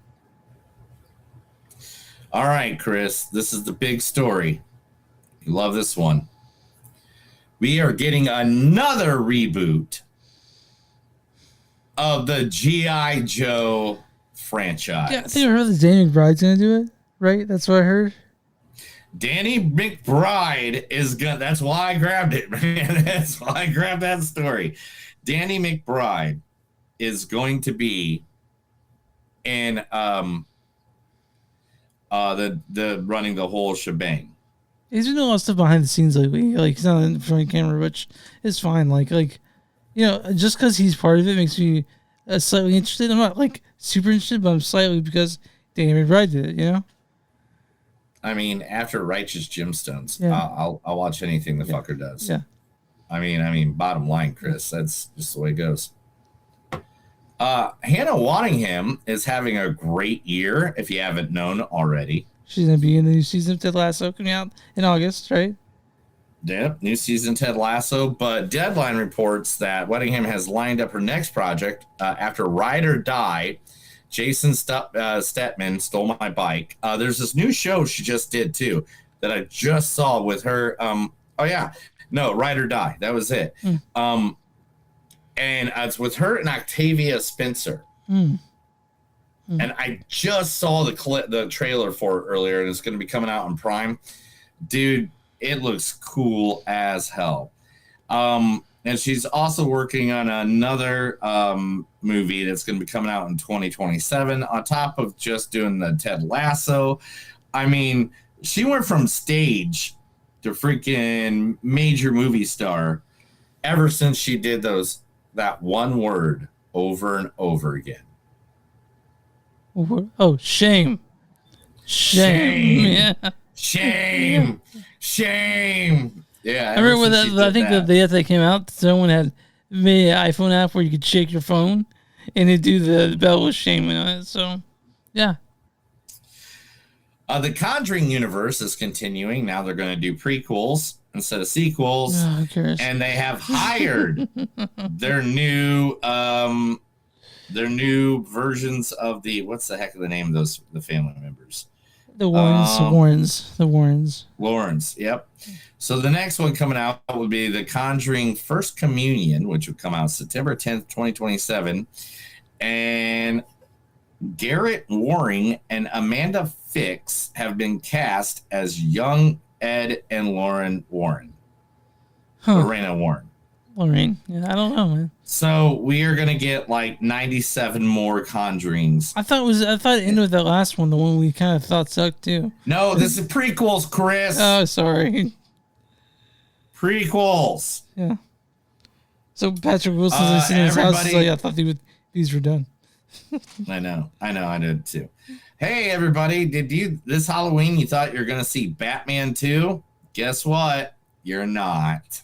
All right, Chris, this is the big story. You love this one. We are getting another reboot of the G.I. Joe franchise. Yeah, I think I heard that Danny McBride's going to do it, right? That's what I heard. Danny McBride is going to... That's why I grabbed it, man. That's why I grabbed that story. Danny McBride is going to be in the running the whole shebang. He's been doing a lot of stuff behind the scenes lately. Like, he's not in front of the camera, which is fine. Like you know, just because he's part of it makes me slightly interested. I'm not like super interested, but I'm slightly because Danny McBride did it. You know. I mean, after Righteous Gemstones, Yeah. I'll watch anything the fucker does. Yeah. I mean, bottom line, Chris, that's just the way it goes. Hannah Waddingham is having a great year, if you haven't known already. She's gonna be in the new season of Ted Lasso coming out in August, right? Yep, new season Ted Lasso. But Deadline reports that Waddingham has lined up her next project after Ride or Die. Jason Stetman Stole My Bike. There's this new show she just did too that I just saw with her. Ride or Die. That was it. And it's with her and Octavia Spencer. And I just saw the trailer for it earlier, and it's going to be coming out on Prime. Dude, it looks cool as hell. And she's also working on another movie that's going to be coming out in 2027 on top of just doing the Ted Lasso. I mean, she went from stage to freaking major movie star ever since she did that one word over and over again. Oh, shame. Yeah. Shame. Shame. Yeah. I remember when I think the day that came out, someone had made an iPhone app where you could shake your phone and it'd do the bell with shame on it. So, yeah. The Conjuring universe is continuing. Now they're going to do prequels instead of sequels. Oh, who cares? And they have hired their new versions of what's the heck of the name of the family members? The Warrens. Lawrence, yep. So the next one coming out would be The Conjuring First Communion, which would come out September 10th, 2027. And Garrett Waring and Amanda Fix have been cast as young Ed and Lauren Warren. Lorena Warren. Lorraine. Yeah, I don't know, man. So we are gonna get like 97 more Conjurings. I thought it ended with that last one, the one we kind of thought sucked too. No, this is prequels, Chris. Oh, sorry. Prequels. Yeah. So Patrick Wilson's sitting in his house. He's like, I thought these were done. I know, I did too. Hey, everybody! This Halloween you thought you were gonna see Batman 2? Guess what? You're not.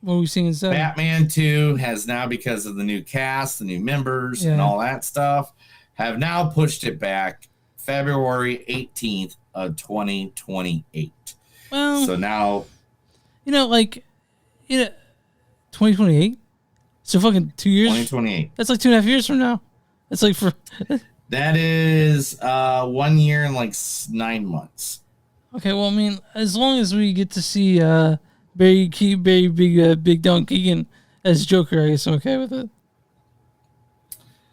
What are we seeing instead? Batman 2 has now, because of the new cast, the new members, and all that stuff, have now pushed it back February 18th of 2028. Well, so now, 2028. So fucking 2 years. 2028. That's like 2.5 years from now. It's like for. That is 1 year and like 9 months. Okay, well, I mean, as long as we get to see Big Don Keegan as Joker, I guess I'm okay with it.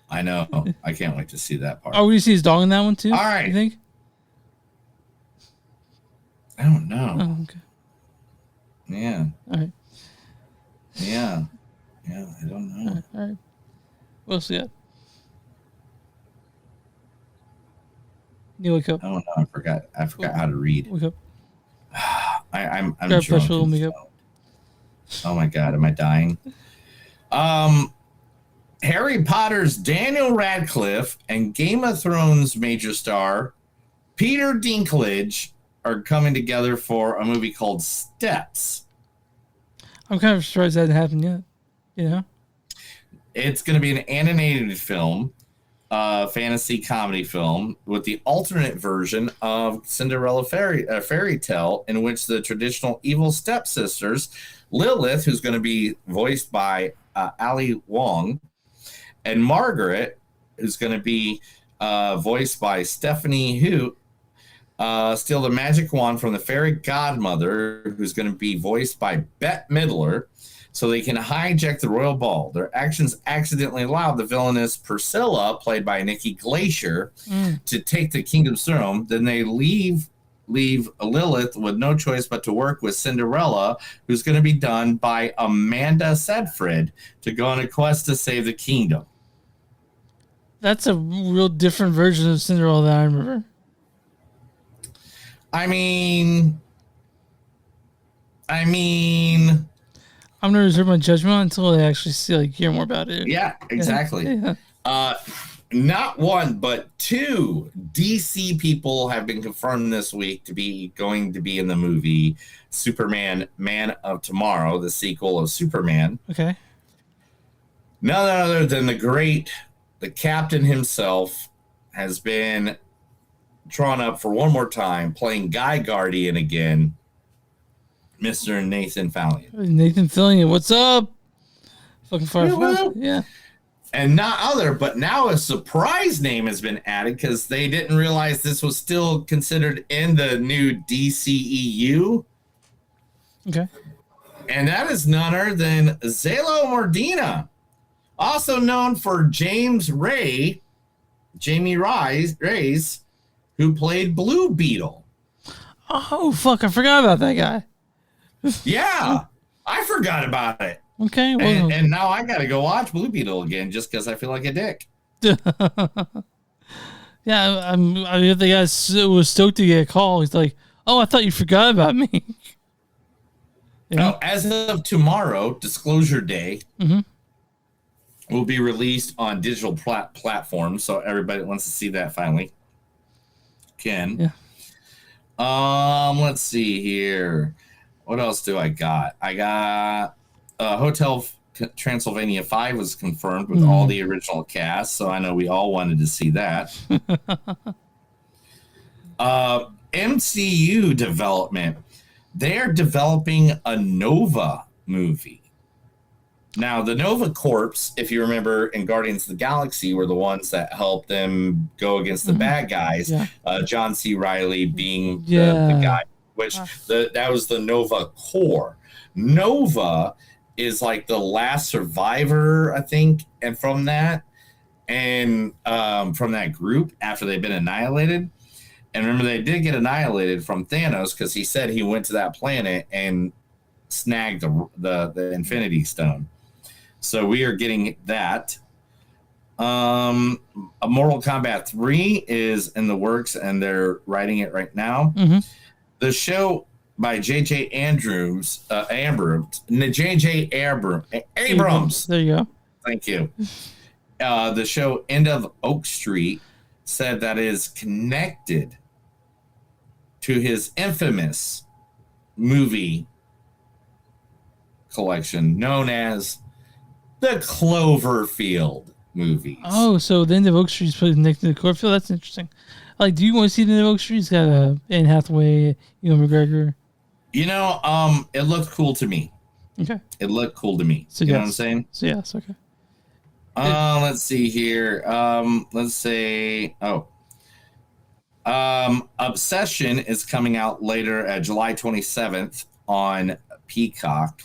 I know. I can't wait to see that part. Are we to see his dog in that one too? All right. You think? I don't know. Oh, okay. Yeah. All right. Yeah. I don't know. All right. What else we got? You wake up. I don't know. I forgot how to read. Wake up. I'm Grab drunk. fresh little makeup. Oh my God, am I dying? Harry Potter's Daniel Radcliffe and Game of Thrones major star Peter Dinklage are coming together for a movie called Steps. I'm kind of surprised that hasn't happened yet. It's going to be an animated film, fantasy comedy film, with the alternate version of Cinderella fairy tale, in which the traditional evil stepsisters, Lilith, who's going to be voiced by Ali Wong, and Margaret, who's going to be voiced by Stephanie Hu, steal the magic wand from the fairy godmother, who's going to be voiced by Bette Midler, so they can hijack the royal ball. Their actions accidentally allowed the villainous Priscilla, played by Nikki Glacier, to take the kingdom's throne. Then they leave Lilith with no choice but to work with Cinderella, who's going to be done by Amanda Seyfried, to go on a quest to save the kingdom. That's a real different version of Cinderella that I remember. I mean, I'm gonna reserve my judgment until I actually hear more about it. Yeah, exactly. Yeah. Not one, but two DC people have been confirmed this week to be going to be in the movie Superman: Man of Tomorrow, the sequel of Superman. Okay. None other than the captain himself has been drawn up for one more time, playing Guy Guardian again, Mr. Nathan Fillion. Nathan Fillion, what's up? Fucking Firefly. Yeah. And but now a surprise name has been added because they didn't realize this was still considered in the new DCEU. Okay. And that is none other than Zalo Mordina, also known for Jamie Reyes, who played Blue Beetle. Oh, fuck. I forgot about that guy. Yeah. I forgot about it. Okay. Well, and now I got to go watch Blue Beetle again just because I feel like a dick. Yeah. I mean, the guy was stoked to get a call. He's like, oh, I thought you forgot about me. As of tomorrow, Disclosure Day, will be released on digital platforms, so everybody that wants to see that finally can. Yeah. Let's see here. What else do I got? I got Hotel Transylvania 5 was confirmed with all the original cast, so I know we all wanted to see that. MCU development. They're developing a Nova movie. Now, the Nova Corps, if you remember in Guardians of the Galaxy, were the ones that helped them go against the bad guys. Yeah. John C. Reilly being the guy, which that was the Nova Corps. Nova is like the last survivor, I think, and from that group after they've been annihilated. And remember, they did get annihilated from Thanos because he said he went to that planet and snagged the Infinity Stone. So we are getting that. Mortal Kombat 3 is in the works, and they're writing it right now. The show by J.J. Abrams. There you go. Thank you. The show End of Oak Street said that is connected to his infamous movie collection known as the Cloverfield movies. Oh, so the End of Oak Street's put next to the Cloverfield? That's interesting. Like, do you want to see the End of Oak Street? It's got Anne Hathaway, McGregor. It looked cool to me. Okay. It looked cool to me. So you know what I'm saying? So yes, okay. Let's see here. Let's say, Obsession is coming out later at July 27th on Peacock.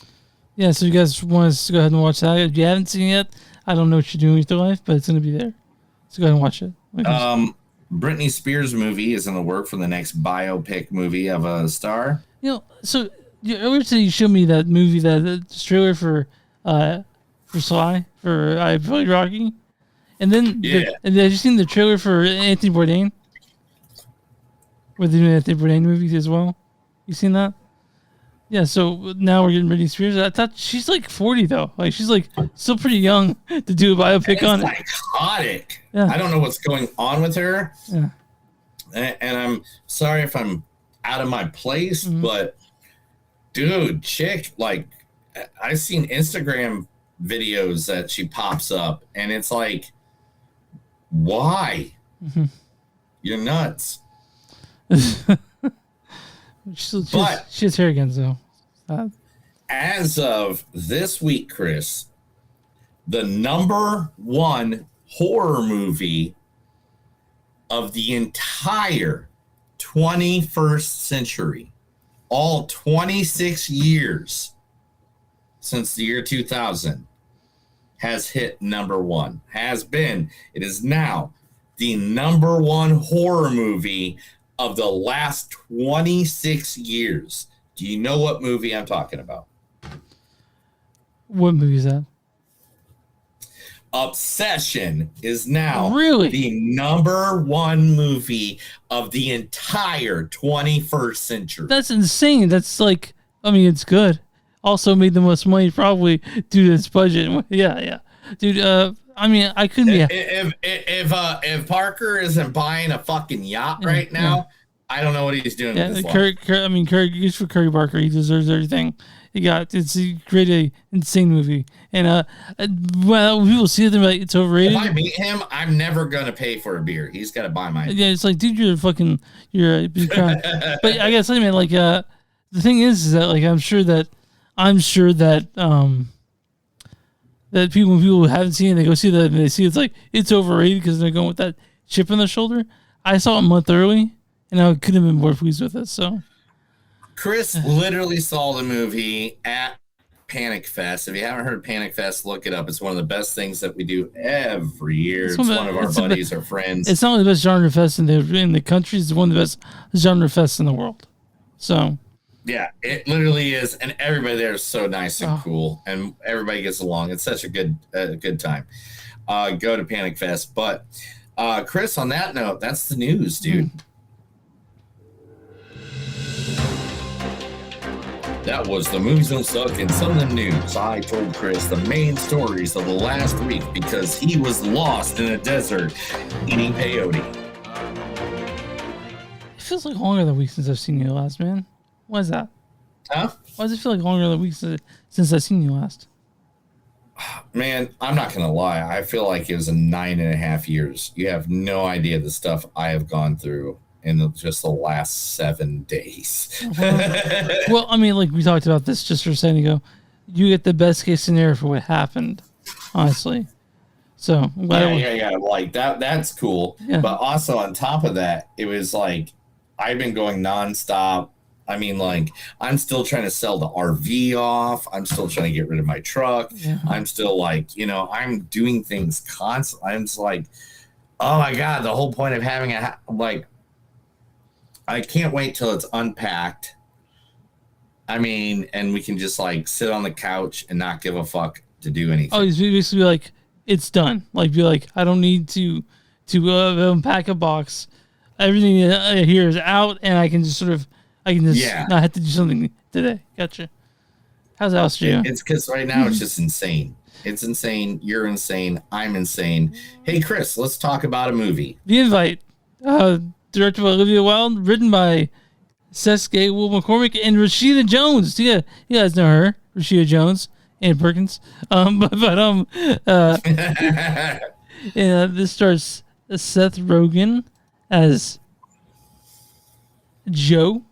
Yeah, so you guys want us to go ahead and watch that? If you haven't seen it yet, I don't know what you're doing with your life, but it's going to be there. So go ahead and watch it. Britney Spears movie is in the work for the next biopic movie of a star. So earlier today you showed me that movie, the trailer for Sly, for I Really Rocky. And then, have you seen the trailer for Anthony Bourdain? Where they're doing Anthony Bourdain movies as well? You seen that? Yeah, so now we're getting Britney Spears. I thought she's like 40 though. Like she's like still pretty young to do a biopic on it. Psychotic. Yeah. I don't know what's going on with her. Yeah. And I'm sorry if I'm out of my place, but dude, chick, like I've seen Instagram videos that she pops up and it's like, why? You're nuts. She has hair again, so. As of this week, Chris, the #1 horror movie of the entire 21st century, all 26 years since the year 2000, has hit #1. It is now the #1 horror movie of the last 26 years. Do you know what movie I'm talking about? What movie is that? Obsession is now really the #1 movie of the entire 21st century. That's insane. That's like, I mean, it's good. Also made the most money probably due to its budget. Yeah. Dude, I mean, I couldn't be. If Parker isn't buying a fucking yacht right now, I don't know what he's doing with his life. Curry for Curry Barker. He deserves everything he got. He created an insane movie, and well, people see it, they're like, it's overrated. If I meet him, I'm never gonna pay for a beer. He's got to buy my. Yeah, it's like, dude, you're a big crowd. But I gotta tell you, man, like, the thing is that, like, I'm sure that that people who haven't seen it, they go see that and they see it's like it's overrated because they're going with that chip on their shoulder. I saw it a month early, and I couldn't have been more pleased with it. So, Chris literally saw the movie at Panic Fest. If you haven't heard of Panic Fest, look it up. It's one of the best things that we do every year. It's one of our buddies or friends. It's not only the best genre fest in the country. It's one of the best genre fests in the world. So. Yeah, it literally is, and everybody there is so nice and cool, and everybody gets along. It's such a good time. Go to Panic Fest. But Chris, on that note, that's the news, dude. That was the Movies Don't Suck and some of the news. I told Chris the main stories of the last week because he was lost in a desert eating peyote. It feels like longer than a week since I've seen you last, man. Why is that? Huh? Why does it feel like longer than a week since I've seen you last? Man, I'm not going to lie. I feel like it was 9.5 years. You have no idea the stuff I have gone through in just the last 7 days. Well, I mean, like we talked about this just a second ago. You get the best case scenario for what happened, honestly. So yeah. Like that's cool. Yeah. But also on top of that, it was like I've been going nonstop. I mean, like I'm still trying to sell the RV off. I'm still trying to get rid of my truck. Yeah. I'm still like, I'm doing things constantly. I'm just like, oh my God, the whole point of having I can't wait till it's unpacked. I mean, and we can just like sit on the couch and not give a fuck to do anything. Oh, it's basically like it's done. Like be like, I don't need to unpack a box. Everything here is out, and I can just not have to do something today. Gotcha. How's Austria? It's because right now it's just insane. It's insane. You're insane. I'm insane. Hey, Chris, let's talk about a movie. The Invite, directed by Olivia Wilde, written by Seth Will McCormick and Rashida Jones. Yeah, you guys know her, Rashida Jones and Perkins. And this stars Seth Rogen as Joe.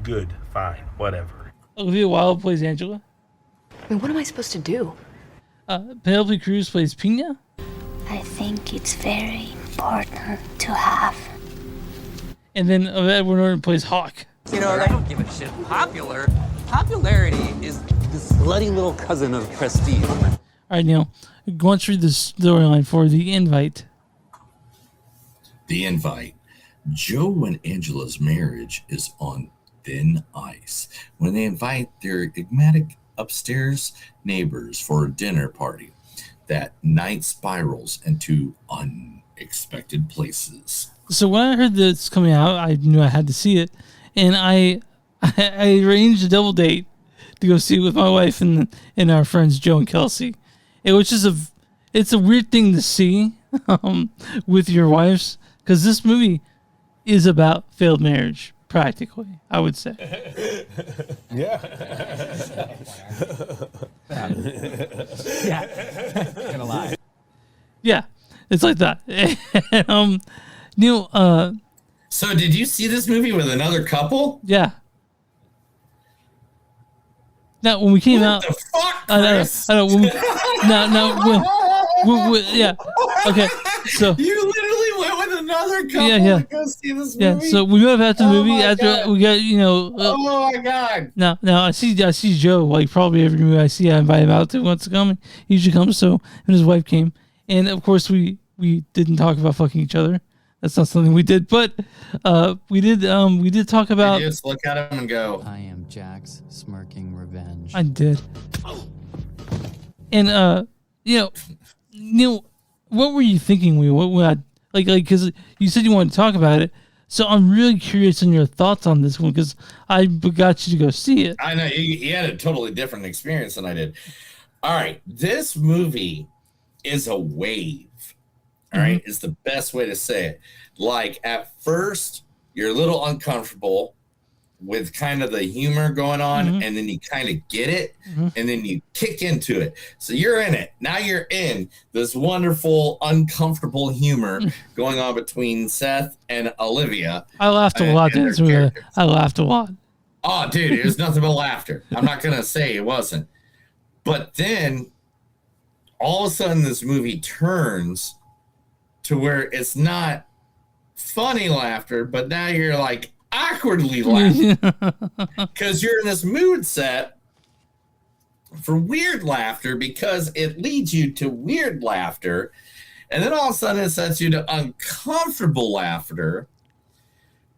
Good, fine, whatever. Olivia Wilde plays Angela. I mean, what am I supposed to do? Penelope Cruz plays Pina. I think it's very important to have. And then Edward Norton plays Hawk. I don't give a shit. Popularity is the slutty little cousin of prestige. All right, Neil, go on through the storyline for The Invite. The Invite. Joe and Angela's marriage is on thin ice when they invite their enigmatic upstairs neighbors for a dinner party. That night spirals into unexpected places. So when I heard that it's coming out, I knew I had to see it, and I arranged a double date to go see it with my wife and our friends Joe and Kelsey. It's a weird thing to see with your wives, because this movie is about failed marriage, practically, I would say. Yeah. Gonna lie. Yeah, it's like that. Neil, so did you see this movie with another couple? Yeah. Now, when we came What out, the fuck, I know. Yeah. Okay. So you literally went with another couple Yeah. to go see this movie. yeah. So we went after the movie my after God. we got Oh my God. Now I see Joe, like probably every movie I see I invite him out to wants to come. He usually comes. So and his wife came, and of course we didn't talk about fucking each other. That's not something we did, but we did talk about. You just look at him and go, I am Jack's smirking revenge. I did. And Neil, what were you thinking? Because you said you wanted to talk about it, so I'm really curious on your thoughts on this one because I got you to go see it. I know you had a totally different experience than I did. All right, this movie is a wave. All right, is the best way to say it. Like at first, you're a little uncomfortable with kind of the humor going on, and then you kind of get it, and then you kick into it. So you're in it. Now you're in this wonderful, uncomfortable humor going on between Seth and Olivia. I laughed a lot. I laughed a lot. Oh, dude, it was nothing but laughter. I'm not going to say it wasn't. But then all of a sudden this movie turns to where it's not funny laughter, but now you're like awkwardly laughing because you're in this mood set for weird laughter because it leads you to weird laughter. And then all of a sudden it sets you to uncomfortable laughter.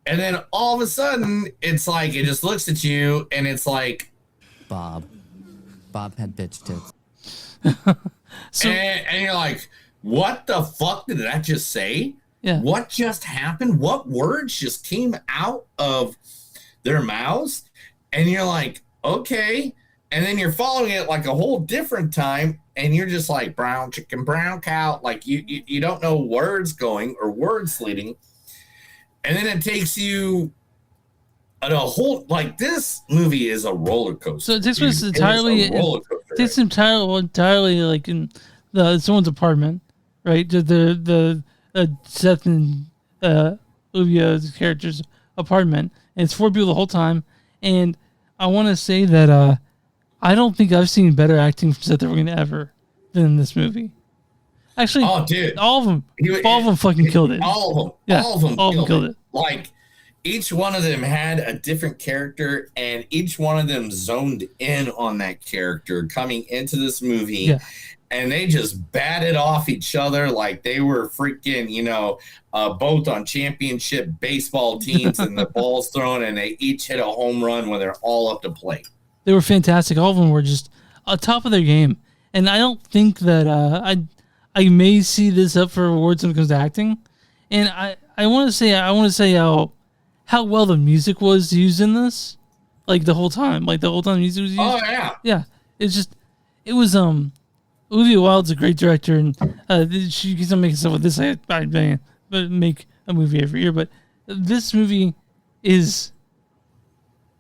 And then all of a sudden it's like, it just looks at you and it's like, Bob had bitch tits. and you're like, what the fuck did that just say? Yeah. What just happened? What words just came out of their mouths? And you're like, okay. And then you're following it like a whole different time, and you're just like brown chicken, brown cow. Like you don't know words going or words leading. And then it takes you on a whole, like, this movie is a roller coaster. So it takes place entirely like in someone's apartment, right? The Seth and Olivia's character's apartment, and it's 4 people the whole time. And I want to say that I don't think I've seen better acting from Seth Rogen ever than in this movie. Actually, oh, dude, all of them fucking killed it. All of them, yeah, all of them killed it. Like, each one of them had a different character, and each one of them zoned in on that character coming into this movie. Yeah. And they just batted off each other like they were freaking, both on championship baseball teams and the balls thrown, and they each hit a home run when they're all up to plate. They were fantastic. All of them were just on top of their game. And I don't think that I may see this up for awards when it comes to acting. And I want to say how well the music was used in this, like the whole time, the music was used. Oh yeah, yeah. It was Olivia Wilde's a great director, and she keeps on making stuff with this. I make a movie every year, but this movie is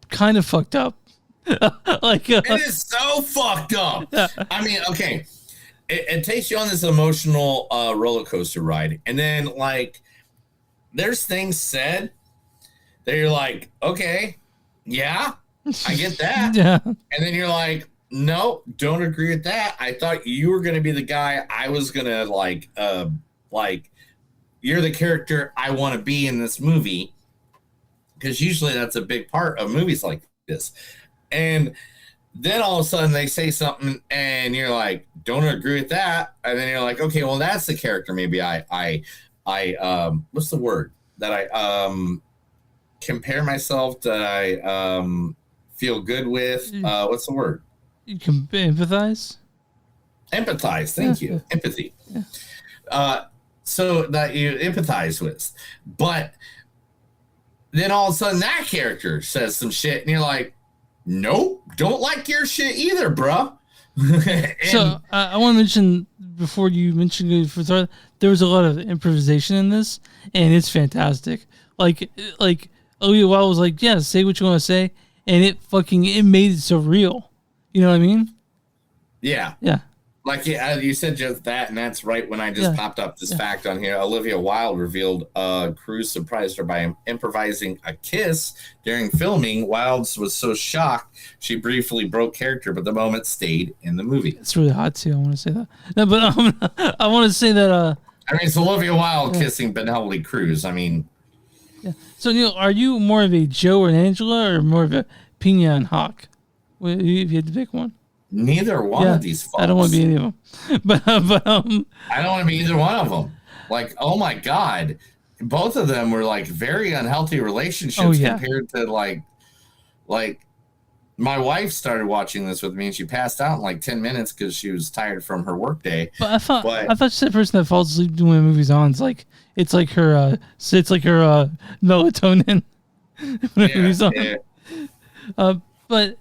kind of fucked up. It is so fucked up. Yeah. I mean, okay, it takes you on this emotional roller coaster ride, and then like there's things said that you're like, okay, yeah, I get that. Yeah. And then you're like, no, don't agree with that. I thought you were going to be the guy I was going to like, you're the character I want to be in this movie. Because usually that's a big part of movies like this. And then all of a sudden they say something and you're like, don't agree with that. And then you're like, okay, well, that's the character. Maybe I what's the word that I compare myself, that I feel good with. What's the word? You can empathize. Empathize. Thank you. Empathy. Yeah. So that you empathize with. But then all of a sudden that character says some shit and you're like, nope, don't like your shit either, bro. So I want to mention, before you mention it, there was a lot of improvisation in this, and it's fantastic. Like Olivia Wilde was like, yeah, say what you want to say, and it made it so real. You know what I mean? Yeah. Yeah. Like you said just that, and that's right when I just popped up this fact on here. Olivia Wilde revealed Cruz surprised her by improvising a kiss during filming. Wilde was so shocked, she briefly broke character, but the moment stayed in the movie. It's really hot, too. I want to say that. No, but I want to say that... I mean, it's Olivia Wilde kissing Penelope Cruz. I mean... Yeah. So, Neil, are you more of a Joe and Angela, or more of a Pina and Hawk? If you had to pick one. Neither one of these folks. I don't want to be any of them. but I don't want to be either one of them. Like, oh my God. Both of them were like very unhealthy relationships compared to like my wife started watching this with me and she passed out in like 10 minutes because she was tired from her workday. But I thought she said the person that falls asleep when the movie's on. It's like her melatonin when the movie's on. Yeah. But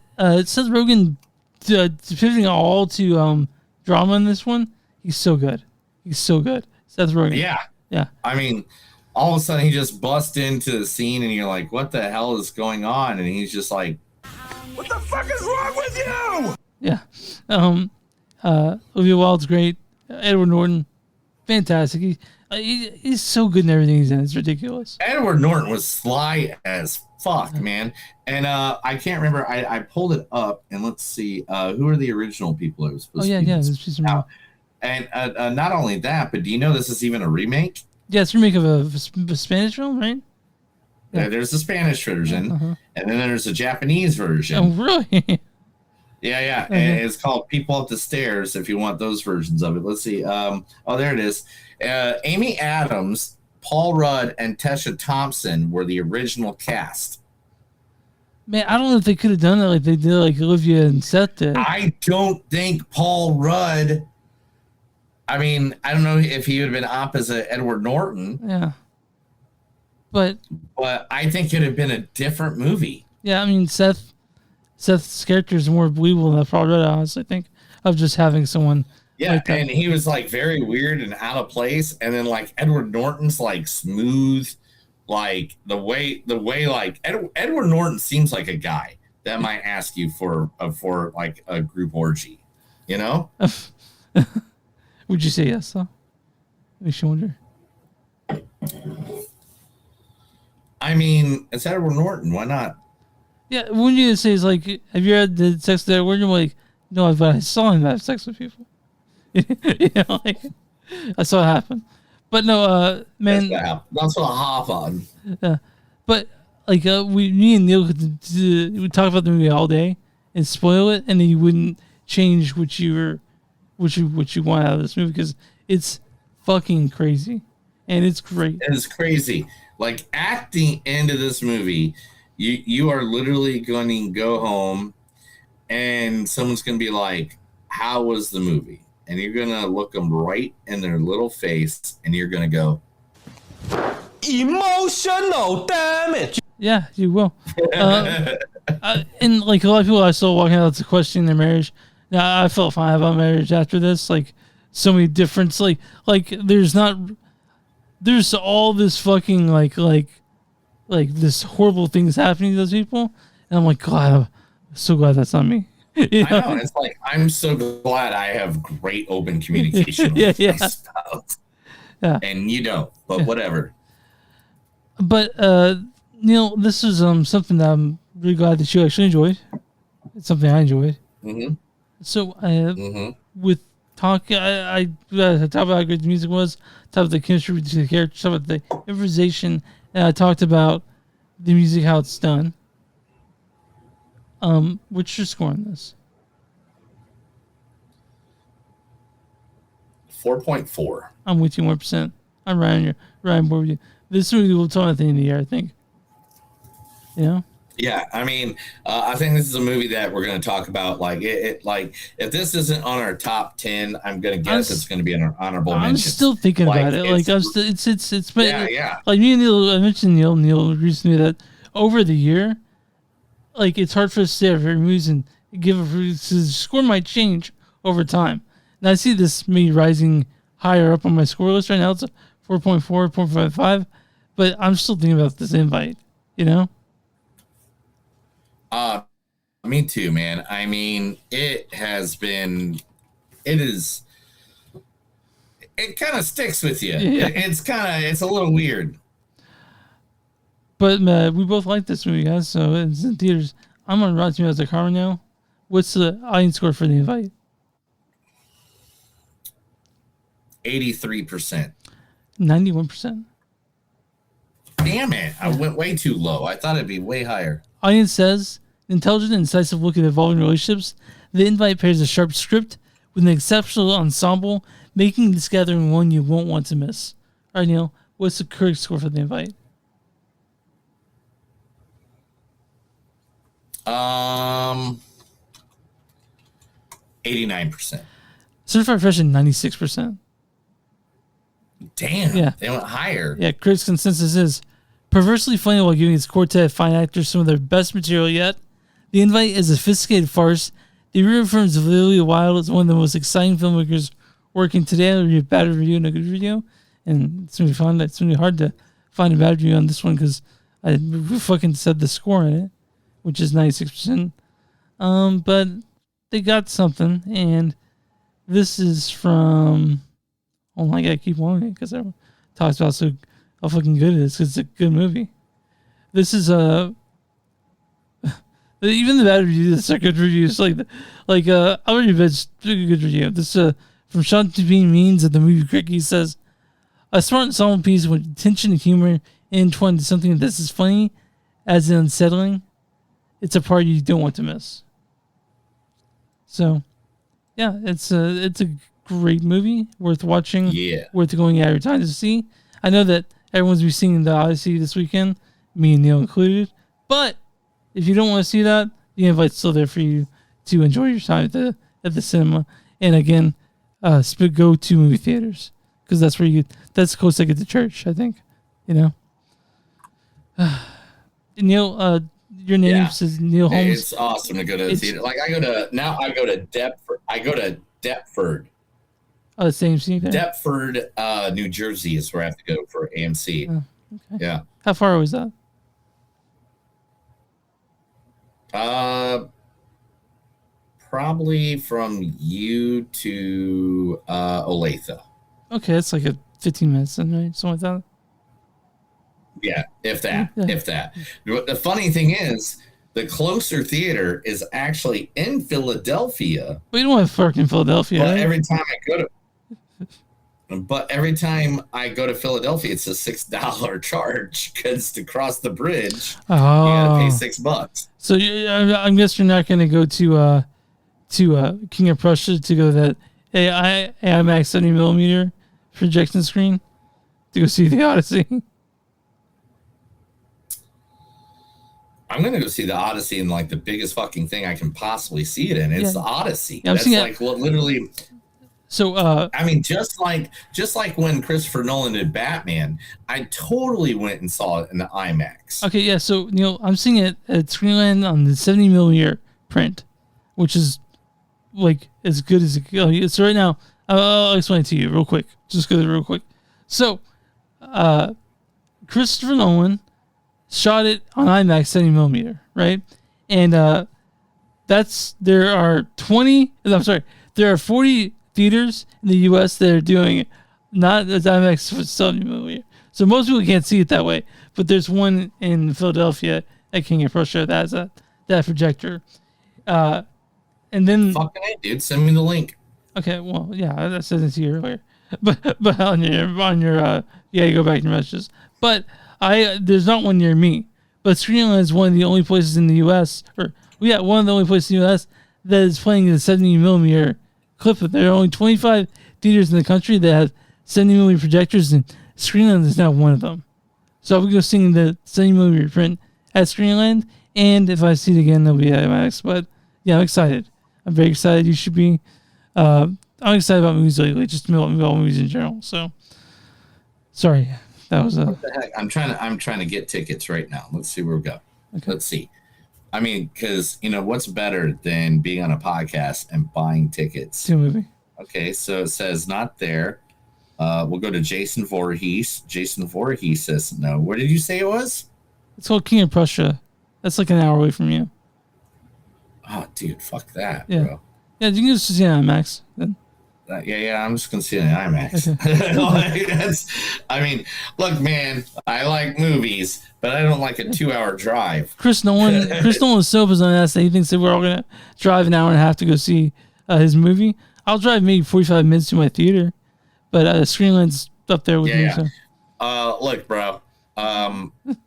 Seth Rogen pivoting all to drama in this one. He's so good. Seth Rogen. Yeah. I mean, all of a sudden he just busts into the scene and you're like, what the hell is going on? And he's just like, what the fuck is wrong with you? Yeah. Olivia Wilde's great. Edward Norton, fantastic. He's so good in everything he's in. It's ridiculous. Edward Norton was sly as fuck, man. And I can't remember. I pulled it up and let's see. Who are the original people it was supposed to be? Yeah. And not only that, but do you know this is even a remake? Yeah, it's a remake of a Spanish film, right? Yeah. There's a Spanish version, and then there's a Japanese version. Oh, really? Yeah. And it's called People Up the Stairs, if you want those versions of it. Let's see. Oh, there it is. Amy Adams, Paul Rudd, and Tessa Thompson were the original cast. Man, I don't know if they could have done it like they did, like Olivia and Seth did. I don't think Paul Rudd I mean, I don't know if he would have been opposite Edward Norton. Yeah. But I think it'd have been a different movie. Yeah, I mean, Seth's character is more believable than Paul Rudd, honestly, I think, of just having someone. Yeah, like that. and he was like very weird and out of place, and then like Edward Norton's like smooth, like the way like Edward Norton seems like a guy that might ask you for like a group orgy, you know? Would you say yes, though? Makes you wonder. I mean, it's Edward Norton. Why not? Yeah, wouldn't you say it's like, have you had the sex with Edward? You're like, no, but I saw him have sex with people. You know, like, I saw it happen. But no, man. That's what happened. Yeah, but like, me and Neil would talk about the movie all day and spoil it, and then you wouldn't change what you want out of this movie because it's fucking crazy, and it's great. It's crazy. Like at the end of this movie, you are literally going to go home, and someone's going to be like, "How was the movie?" And you're going to look them right in their little face, and you're going to go, emotional damage. Yeah, you will. And like a lot of people I saw walking out to question their marriage. Now I felt fine about marriage after this. Like so many different like there's all this fucking like this horrible things happening to those people, and I'm like, God, I'm so glad that's not me. You know? I know. It's like I'm so glad I have great open communication with my spouse. Yeah. And you don't, but whatever. But Neil, this is something that I'm really glad that you actually enjoyed. It's something I enjoyed. Mm-hmm. So with talking, I talked about how great the music was, talked about the chemistry between the characters, talked about the improvisation, and I talked about the music, how it's done. What's your score on this? 4.4. I'm with you 1%. I'm Ryan board with you. This movie will tell at the end of the year, I think. You know? Yeah, I mean, I think this is a movie that we're going to talk about. Like, like if this isn't on our top 10, I'm going to guess it's going to be an honorable mention. I'm still thinking about it. Like, I'm still, it's been, yeah. Like me and Neil, I mentioned Neil recently that over the year, like it's hard for us to say our favorite movies and the score might change over time. And I see this me rising higher up on my score list right now. It's a 4.4, 4.55, but I'm still thinking about this invite. You know. Me too, man. I mean, it kind of sticks with you. Yeah. It's a little weird. But we both like this movie, guys, so it's in theaters. I'm on Rotten Tomatoes at Car now. What's the audience score for The Invite? 83%. 91%. Damn it. I went way too low. I thought it'd be way higher. Audience says, intelligent and incisive look at evolving relationships. The Invite pairs a sharp script with an exceptional ensemble, making this gathering one you won't want to miss. All right, Neil, what's the correct score for The Invite? 89%. Certified Fresh 96%. Damn. Yeah. They went higher. Yeah, critics' consensus is perversely funny while giving its quartet of fine actors some of their best material yet. The Invite is a sophisticated farce. It reaffirms Olivia Wilde as one of the most exciting filmmakers working today. I'll read a bad review and a good review. And it's going to be fun. It's going to be hard to find a bad review on this one because I fucking said the score in it, which is 96%. But they got something. And this is from... Oh my God, I keep wanting it because I talked about how fucking good it is because it's a good movie. This is even the bad reviews are good reviews. I'll read a good review. This from Sean Bean Means at the Movie Critic. He says, a smart ensemble piece with tension and humor entwined into something that's as funny as unsettling. It's a part you don't want to miss. So, yeah, it's a great movie, worth watching. Yeah, worth going out of your time to see. I know that everyone's be seeing the Odyssey this weekend, me and Neil included. But if you don't want to see that, the invite's still there for you to enjoy your time at the cinema. And again, go to movie theaters because that's where that's close to get to church. I think, Neil, your name says Neil Holmes. It's awesome to go to the theater. Like I go to Deptford. Deptford. Oh, the same scene there. Deptford, New Jersey is where I have to go for AMC. Oh, okay. Yeah. How far was that? Probably from you to Olathe. Okay, it's like 15 minutes, then, right? Something like that. Yeah, if that. The funny thing is, the closer theater is actually in Philadelphia. We don't have fucking Philadelphia. But right? every time I go to Philadelphia, it's a $6 charge because to cross the bridge, you gotta pay $6. So I guess you're not going to go to King of Prussia to go to that IMAX 70mm projection screen to go see the Odyssey. I'm gonna go see the Odyssey in like the biggest fucking thing I can possibly see it in. It's the Odyssey. Yeah, That's like literally. So I mean, just like when Christopher Nolan did Batman, I totally went and saw it in the IMAX. Okay, yeah. So I'm seeing it at Screenland on the 70mm print, which is like as good as it goes. So right now, I'll explain it to you real quick. Just go there real quick. So, Christopher Nolan shot it on IMAX 70mm, right? And there are 40 theaters in the U.S. that are doing it, not as IMAX 70mm. So most people can't see it that way. But there's one in Philadelphia at King of Prussia that has that projector. And then fucking it, dude. Send me the link. Okay, well, yeah, I said it to you earlier. But on your you go back to your messages. But there's not one near me. But Screenland is one of the only places in the U.S. one of the only places in the U.S. that is playing the 70mm clip. There are only 25 theaters in the country that have 70mm projectors, and Screenland is now one of them. So I'll be go seeing the 70mm print at Screenland, and if I see it again, it'll be at IMAX. But yeah, I'm excited. I'm very excited. You should be. I'm excited about movies lately, just about movies in general. So, sorry, that was What the heck? I'm trying to get tickets right now. Let's see where we go. Okay. Let's see. I mean, because what's better than being on a podcast and buying tickets to a movie? Okay, so it says not there. We'll go to Jason Voorhees. Jason Voorhees says no. Where did you say it was? It's called King of Prussia. That's like an hour away from you. Oh, dude, fuck that, Yeah. bro. Yeah, you can just see it on IMAX then. Yeah, I'm just gonna see it in IMAX. I mean, look, man, I like movies, but I don't like a 2-hour drive. Chris Nolan is so possessed that he thinks that we're all gonna drive an hour and a half to go see his movie. I'll drive maybe 45 minutes to my theater, but Screenland's up there with me. So. Look, bro,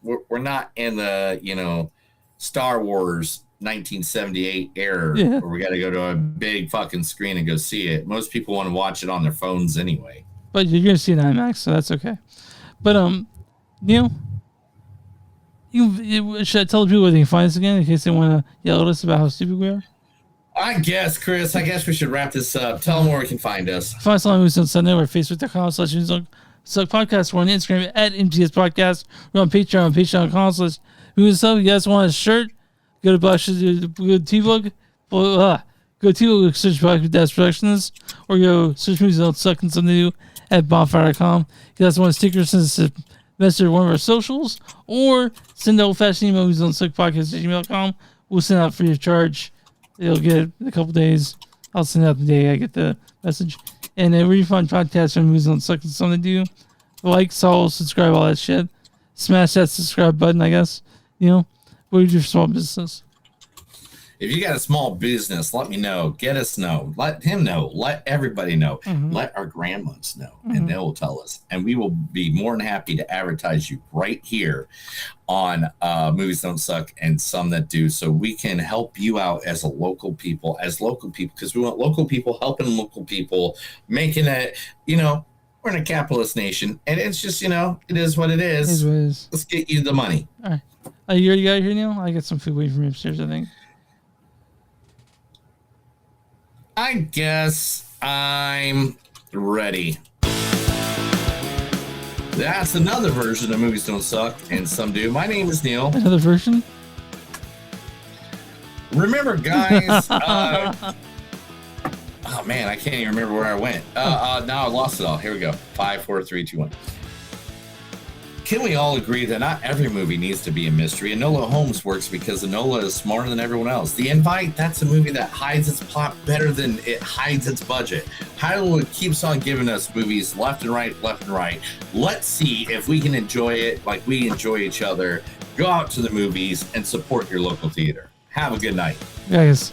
we're not in the Star Wars 1978 era where we got to go to a big fucking screen and go see it. Most people want to watch it on their phones anyway. But you're gonna see it on IMAX, so that's okay. But Neil, should I tell the people where they can find us again in case they want to yell at us about how stupid we are? I guess, Chris. I guess we should wrap this up. Tell them where we can find us. Find us on Movies on Sunday. We're at Facebook.com/Podcast. We're on Instagram at MTS Podcast. We're on Patreon, patreon.com/Movies. You guys want a shirt? Go to T-Book. Go to T-Book, search Podcast Productions, or go search Movies Don't Suck and Something New at bonfire.com. If you guys want a sticker, send us a message to one of our socials, or send the old-fashioned email, Movies Don't Suck Podcast at gmail.com. We'll send out free of charge. You'll get it in a couple days. I'll send out the day I get the message. And where you find podcasts from Movies Don't Suck and Something New. Like, follow, subscribe, all that shit. Smash that subscribe button, I guess. What is your small business? If you got a small business, let me know. Get us know. Let him know. Let everybody know. Mm-hmm. Let our grandmas know, and they will tell us. And we will be more than happy to advertise you right here on Movies Don't Suck and Some That Do, so we can help you out as local people, because we want local people helping local people, making it, we're in a capitalist nation, and it's just, it is what it is. It is what it is. Let's get you the money. All right. You already got here, Neil? I got some food waiting for me upstairs, I think. I guess I'm ready. That's another version of Movies Don't Suck and Some Do. My name is Neil. Another version? Remember, guys, oh man, I can't even remember where I went. Now I lost it all. Here we go. 5, 4, 3, 2, 1. Can we all agree that not every movie needs to be a mystery? Enola Holmes works because Enola is smarter than everyone else. The Invite, that's a movie that hides its plot better than it hides its budget. Hollywood keeps on giving us movies left and right, left and right. Let's see if we can enjoy it like we enjoy each other. Go out to the movies and support your local theater. Have a good night. Yeah, guys.